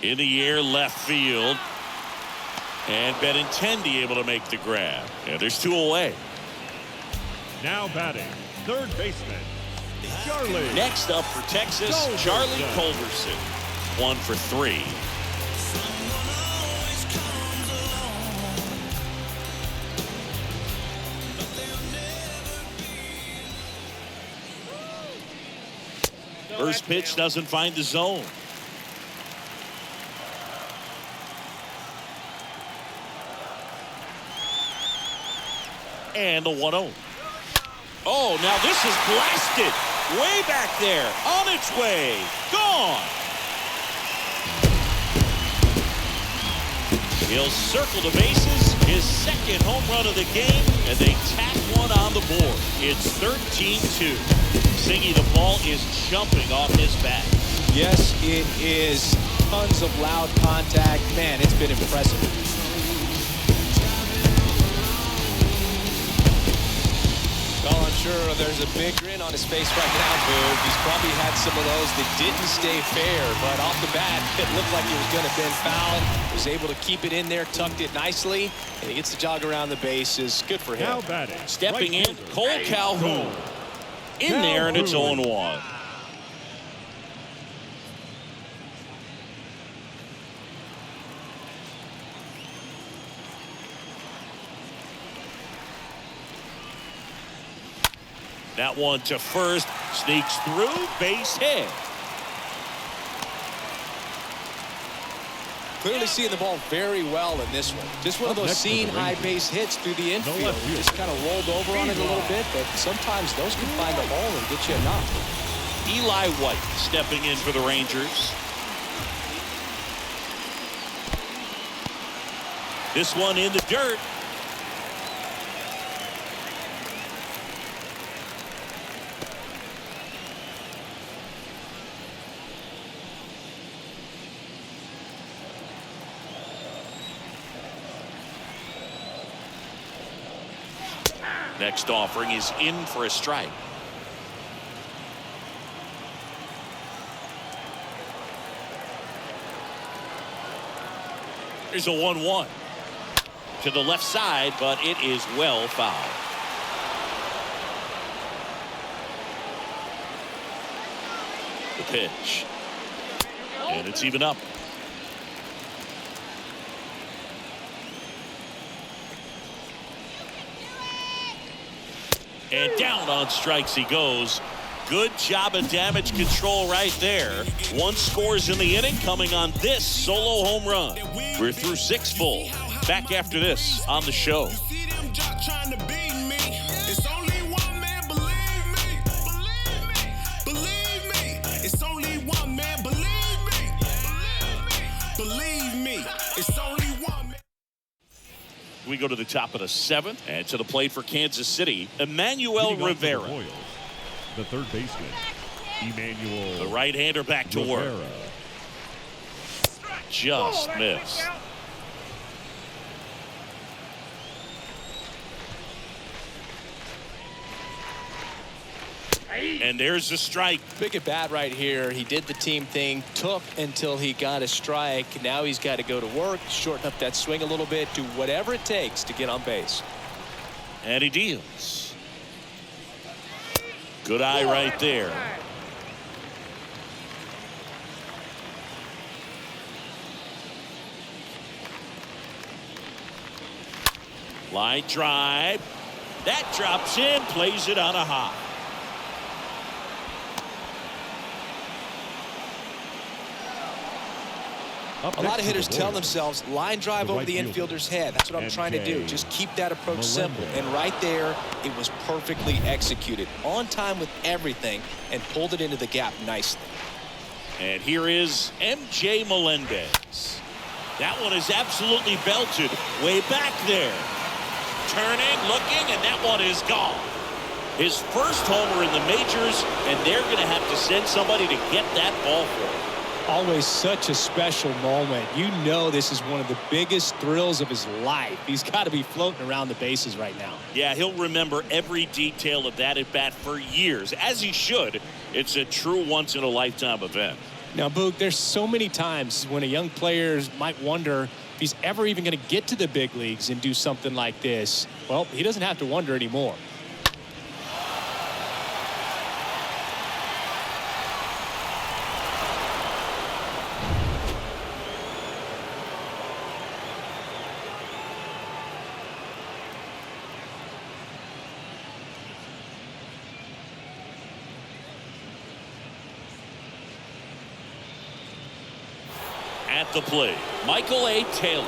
In the air left field. And Benintendi able to make the grab. And there's 2 away. Now batting, third baseman, Charlie. Next up for Texas, Charlie Culberson. 1 for 3. First pitch doesn't find the zone. And the 1-0. Oh, now this is blasted. Way back there. On its way. Gone. He'll circle the bases. His 2nd home run of the game. And they tack 1 on the board. It's 13-2. Singy, the ball is jumping off his bat. Yes, it is. Tons of loud contact. Man, it's been impressive. Well, I'm sure there's a big grin on his face right now, Boo. He's probably had some of those that didn't stay fair, but off the bat, it looked like it was going to bend foul. Was able to keep it in there, tucked it nicely, and he gets the jog around the bases. Good for him. Now batting, Stepping right in, Cole Calhoun. In there, and it's 0-1. That one to first, sneaks through, base hit. Clearly seeing the ball very well in this one. Just one of those seeing high base hits through the infield. Just kind of rolled over on it a little bit, but sometimes those can find a hole and get you a knock. Eli White stepping in for the Rangers. This one in the dirt. Next offering is in for a strike. There's a 1-1 to the left side, but it is well fouled. The pitch, and it's even up. And down on strikes he goes. Good job of damage control right there. 1 scores in the inning, coming on this solo home run. We're through 6 full. Back after this on the show. We go to the top of the 7th, and to the plate for Kansas City, Emmanuel Rivera. The Royals, the third baseman, Emmanuel. The right-hander back to Rivera. work. Just missed. And there's the strike. Big at bat right here. He did the team thing, took until he got a strike. Now he's got to go to work, shorten up that swing a little bit, do whatever it takes to get on base. And he deals. Good eye right there. Line drive. That drops in, plays it on a hop. Up A next lot of for hitters the tell Royals, themselves line drive the over right the fielder, infielder's head. That's what I'm trying to do. MJ Just keep that approach simple. Melendez. And right there, it was perfectly executed. On time with everything and pulled it into the gap nicely. And here is MJ Melendez. That one is absolutely belted way back there. Turning, looking, and that one is gone. His first homer in the majors, and they're going to have to send somebody to get that ball for him. Always such a special moment. You know this is one of the biggest thrills of his life. He's got to be floating around the bases right now. Yeah, he'll remember every detail of that at bat for years, as he should. It's a true once-in-a-lifetime event. Now, Boog, there's so many times when a young player might wonder if he's ever even going to get to the big leagues and do something like this. Well, he doesn't have to wonder anymore. At the plate, Michael A. Taylor.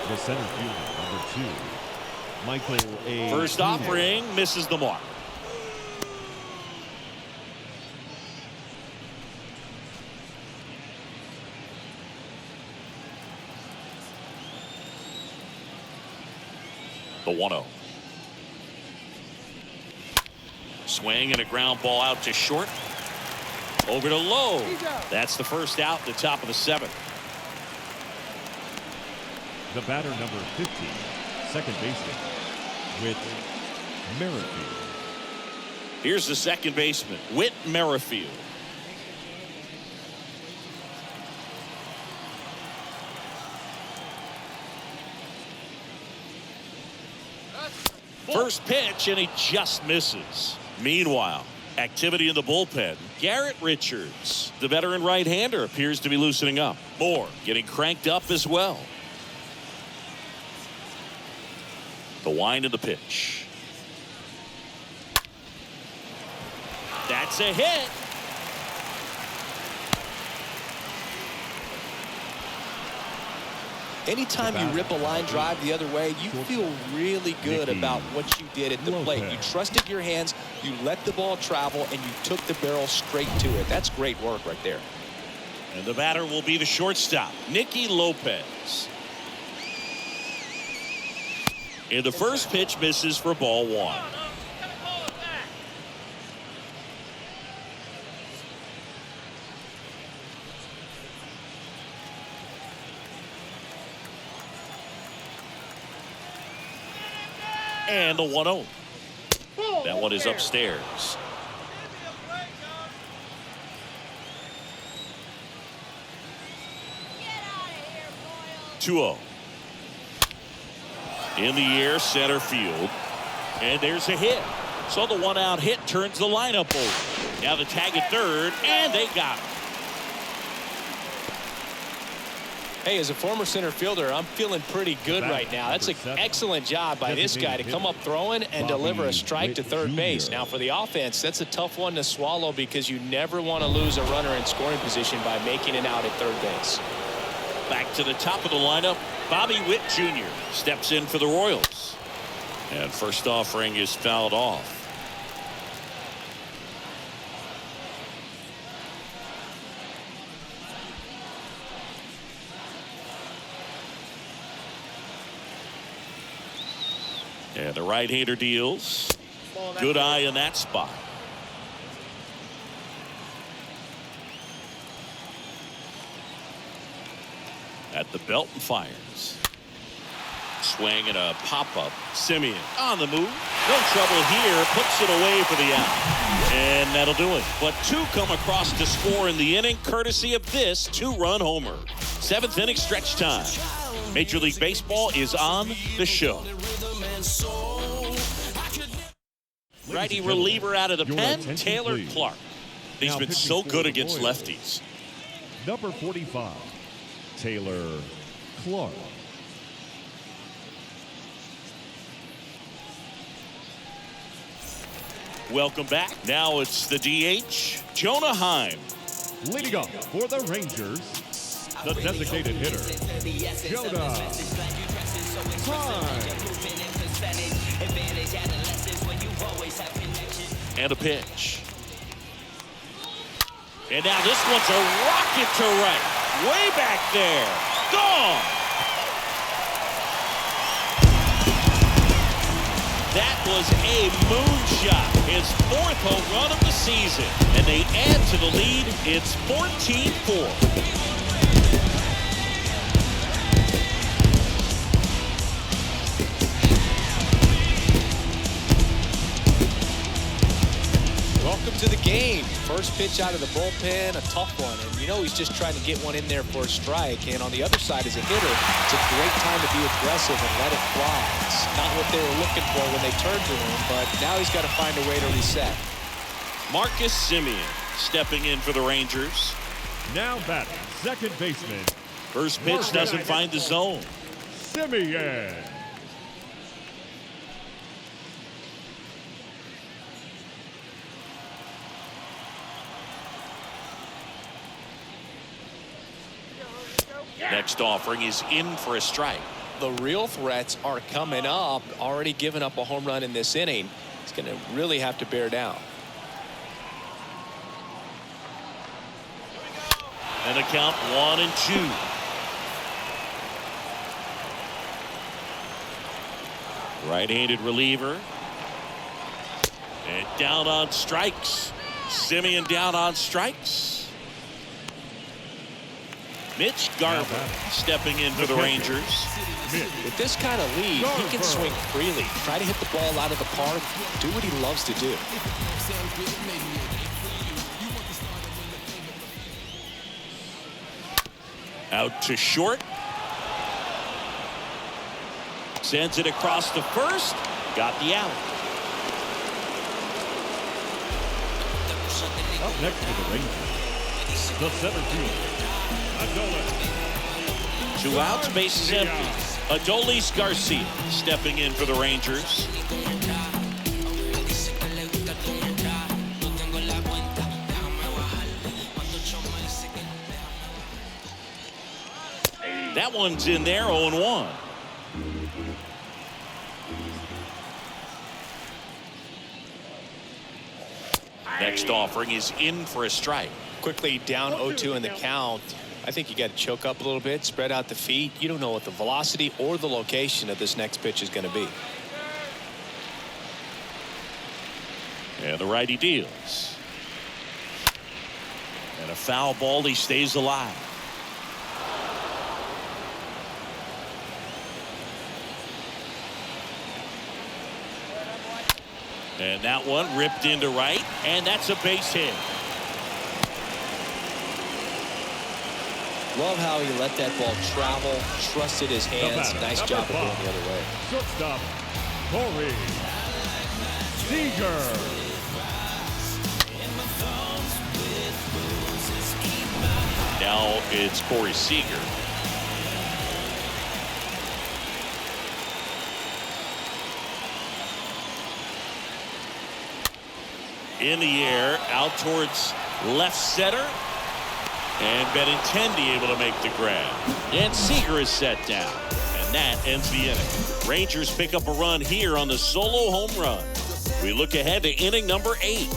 the center fielder, number 2, Michael A. First Taylor. offering misses the mark. The 1-0. Swing and a ground ball out to short. Over to low. That's the first out, the top of the 7th. The batter, number 15, second baseman, Whit Merrifield. Here's the second baseman, Whit Merrifield. First pitch, and he just misses. Meanwhile, activity in the bullpen. Garrett Richards, the veteran right-hander, appears to be loosening up. Moore getting cranked up as well. The wind of the pitch. That's a hit. Anytime you rip a line drive the other way, you feel really good about what you did at the plate. You trusted your hands, you let the ball travel, and you took the barrel straight to it. That's great work right there. And the batter will be the shortstop, Nicky Lopez. And the first pitch misses for ball 1. And the 1-0. That one is upstairs. 2-0. In the air, center field. And there's a hit. So the one-out hit turns the lineup over. Now the tag at third, and they got him. Hey, as a former center fielder, I'm feeling pretty good right now. That's an excellent job by this guy to come up throwing and deliver a strike to third base. Now, for the offense, that's a tough one to swallow because you never want to lose a runner in scoring position by making it out at third base. Back to the top of the lineup, Bobby Witt Jr. steps in for the Royals. And first offering is fouled off. And the right-hander deals. Good eye in that spot. At the belt and fires. Swing and a pop-up. Simeon on the move. No trouble here. Puts it away for the out. And that'll do it. But two come across to score in the inning, courtesy of this two-run homer. Seventh inning stretch time. Major League Baseball is on the show. Righty reliever out of the pen, Taylor Clark. He's been so good against lefties. Number 45, Taylor Clark. Welcome back. Now it's the DH, Jonah Heim. Leading off for the Rangers, the designated hitter, Jonah Heim. And a pitch. And now this one's a rocket to right. Way back there. Gone. That was a moonshot. His fourth home run of the season. And they add to the lead. It's 14-4. Welcome to the game. First pitch out of the bullpen, a tough one. And you know he's just trying to get one in there for a strike. And on the other side, as a hitter, it's a great time to be aggressive and let it fly. It's not what they were looking for when they turned to him, but now he's got to find a way to reset. Marcus Simeon stepping in for the Rangers. Now batting, second baseman. First pitch doesn't find the zone. Simeon. Next offering is in for a strike. The real threats are coming up. Already given up a home run in this inning. He's going to really have to bear down. And a count 1-2. Right-handed reliever. And down on strikes. Simeon down on strikes. Mitch Garver stepping in for the Rangers. With this kind of lead, he can swing freely. Try to hit the ball out of the park. Do what he loves to do. Out to short. Sends it across the first. Got the out. Up next to the Rangers, the center fielder, Adolis. 2 outs, bases empty. Adolis Garcia stepping in for the Rangers. That one's in there, 0-1. Next offering is in for a strike. Quickly down 0-2 in the count. I think you got to choke up a little bit, spread out the feet. You don't know what the velocity or the location of this next pitch is going to be. And the righty deals. And a foul ball, he stays alive. And that one ripped into right, and that's a base hit. Love how he let that ball travel, trusted his hands. Nice job of going the other way. Shortstop, Corey Seager. Now it's Corey Seager. In the air, out towards left center. And Benintendi able to make the grab. And Seager is set down. And that ends the inning. Rangers pick up a run here on the solo home run. We look ahead to inning number 8.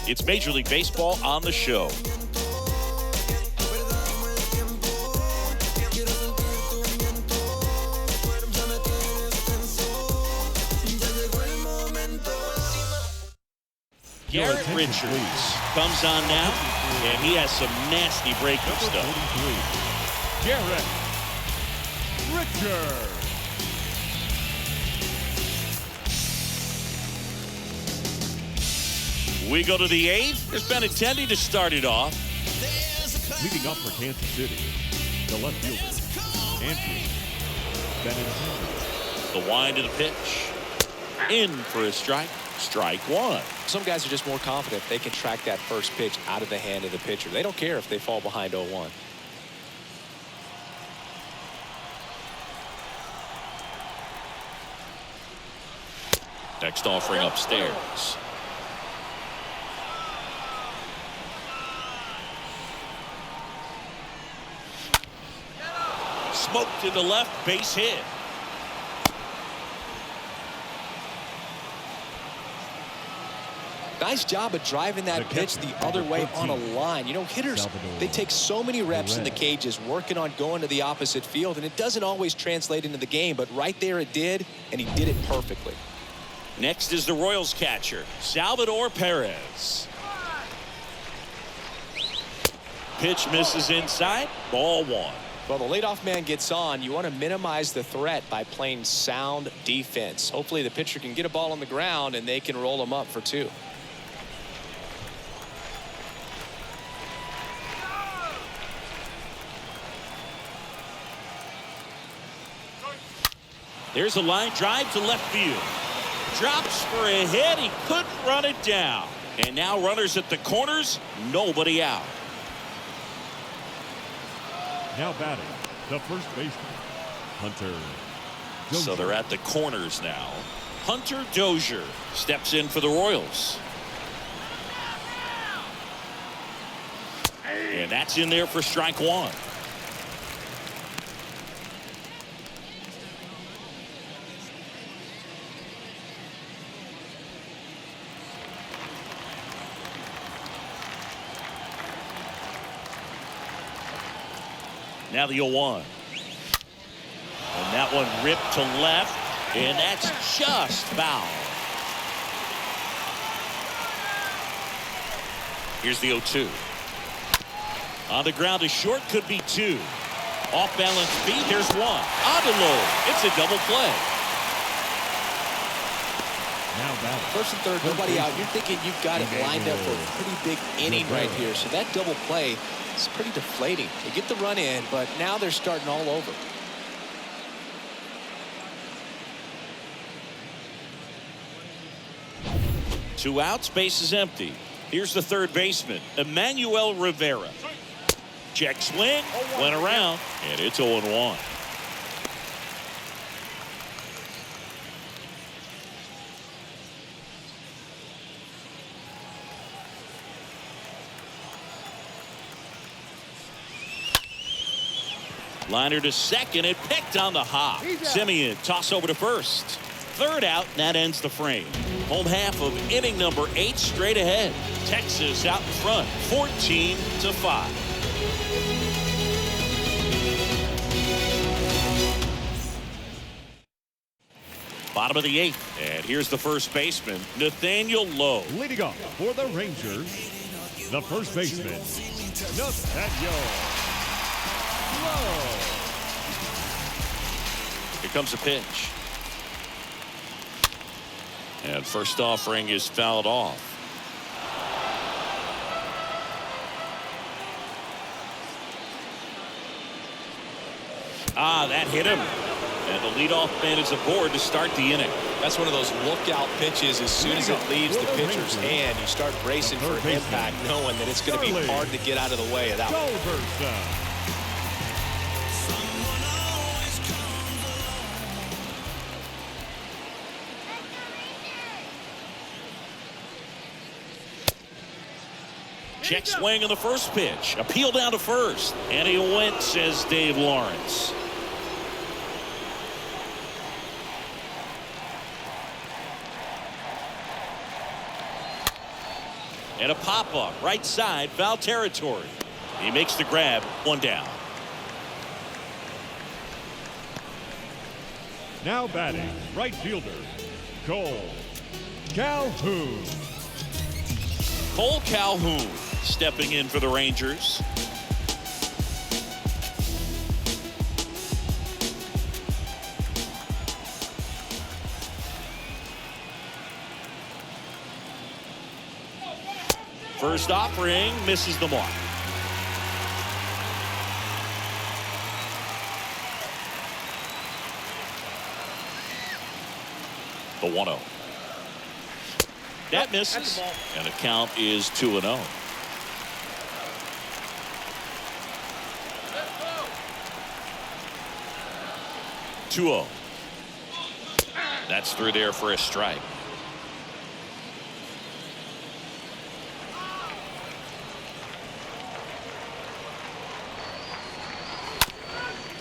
It's Major League Baseball on the show. Garrett Richards comes on now, and he has some nasty breaking stuff. Garrett Richards. We go to the 8th. There's Benintendi to start it off. Leading up for Kansas City, the left fielder, Andrew Benintendi. The wind of the pitch. In for a strike. Strike one. Some guys are just more confident if they can track that first pitch out of the hand of the pitcher. They don't care if they fall behind 0-1. Next offering upstairs. Smoked to the left, base hit. Nice job of driving that pitch the other way on a line. You know, hitters, they take so many reps in the cages working on going to the opposite field, and it doesn't always translate into the game, but right there it did, and he did it perfectly. Next is the Royals catcher, Salvador Perez. Pitch misses inside, ball one. Well, the leadoff man gets on. You want to minimize the threat by playing sound defense. Hopefully the pitcher can get a ball on the ground and they can roll him up for 2. There's a line drive to left field. Drops for a hit. He couldn't run it down. And now runners at the corners. Nobody out. Now batting, the first baseman, Hunter Dozier. So they're at the corners now. Hunter Dozier steps in for the Royals. And that's in there for strike one. Now the 0-1. And that one ripped to left, and that's just foul. Here's the 0-2. On the ground to short, could be 2. Off balance feet, here's 1. On the low, it's a double play. Now batting. First and third, nobody out. You're thinking you've got it lined up for a pretty big inning right here. So that double play is pretty deflating. They get the run in, but now they're starting all over. Two outs, base is empty. Here's the third baseman, Emmanuel Rivera. Check swing, went around, and it's 0-1. Liner to second, it picked on the hop. Simeon toss over to first. Third out, and that ends the frame. Home half of inning number 8 straight ahead. Texas out in front, 14-5. Bottom of the 8th, and here's the first baseman, Nathaniel Lowe. Leading up for the Rangers, the first baseman, Nathaniel Lowe. Here comes a pitch. And first offering is fouled off. That hit him. And the leadoff man is aboard to start the inning. That's one of those lookout pitches. As soon as it leaves the pitcher's hand, you start bracing for impact, knowing that it's going to be hard to get out of the way of that one. Check swing on the first pitch. Appeal down to first. And he went, says Dave Lawrence. And a pop-up, right side, foul territory. He makes the grab, one down. Now batting, right fielder, Cole Calhoun. Cole Calhoun stepping in for the Rangers. First offering misses the mark. The 1-0. That misses, and the count is 2-0. That's through there for a strike.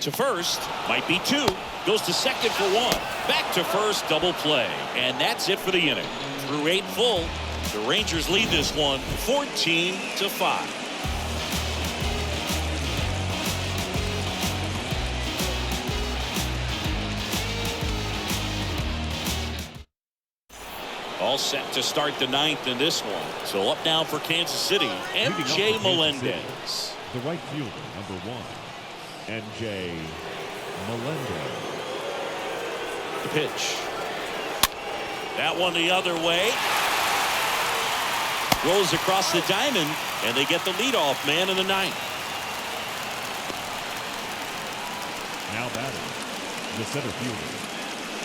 To first, might be two, goes to second for one, back to first, double play, and that's it for the inning. Through 8 full, the Rangers lead this one 14-5. All set to start the 9th in this one. So up now for Kansas City, MJ Melendez. The right fielder, number 1, MJ Melendez. The pitch. That one the other way. Rolls across the diamond, and they get the leadoff man in the 9th. Now batting, the center fielder,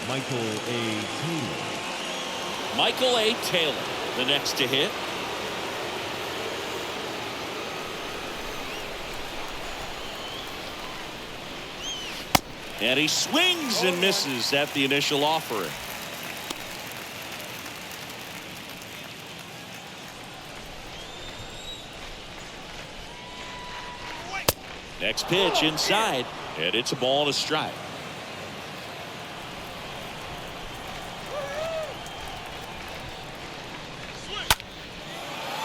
Michael A. Taylor. Michael A. Taylor, the next to hit. And he swings and misses at the initial offering. Next pitch inside, and it's a ball and a strike.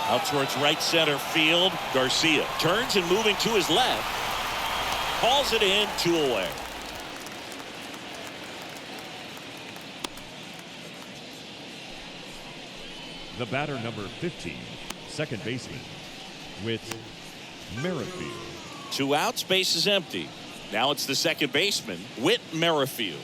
Out towards right center field, Garcia turns and moving to his left. Calls it in, 2 away. The batter, number 15, second baseman, Whit Merrifield. 2 outs, base is empty. Now it's the second baseman, Whit Merrifield.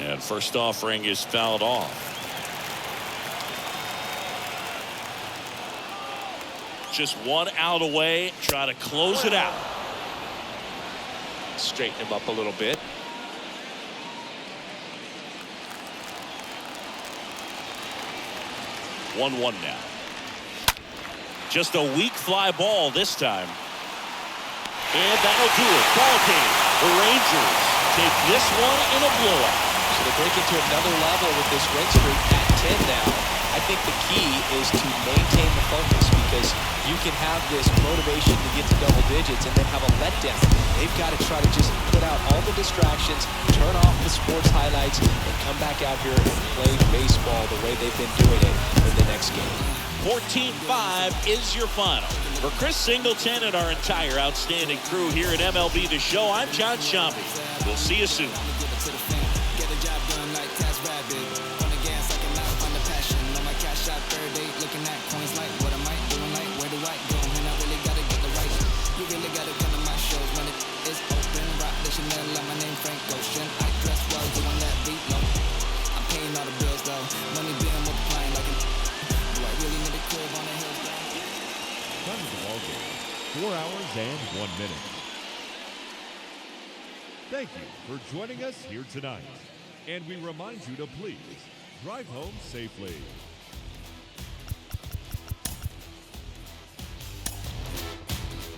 And first offering is fouled off. Just 1 out away, try to close it out. Straighten him up a little bit. One now. Just a weak fly ball this time. And that'll do it. Ball game. The Rangers take this one in a blowout. So they break into another level with this win streak at 10 now. I think the key is to maintain the focus, because you can have this motivation to get to double digits and then have a letdown. They've got to try to just put out all the distractions, turn off the sports highlights, and come back out here and play baseball the way they've been doing it in the next game. 14-5 is your final. For Chris Singleton and our entire outstanding crew here at MLB The Show, I'm John Shambi. We'll see you soon. Looking at coins like, what am I doing, like, where do I go? And I really gotta get the right. You really gotta come to my shows when it Time of the ball game, 4 hours and 1 minute. Thank you for joining us here tonight. And we remind you to please drive home safely.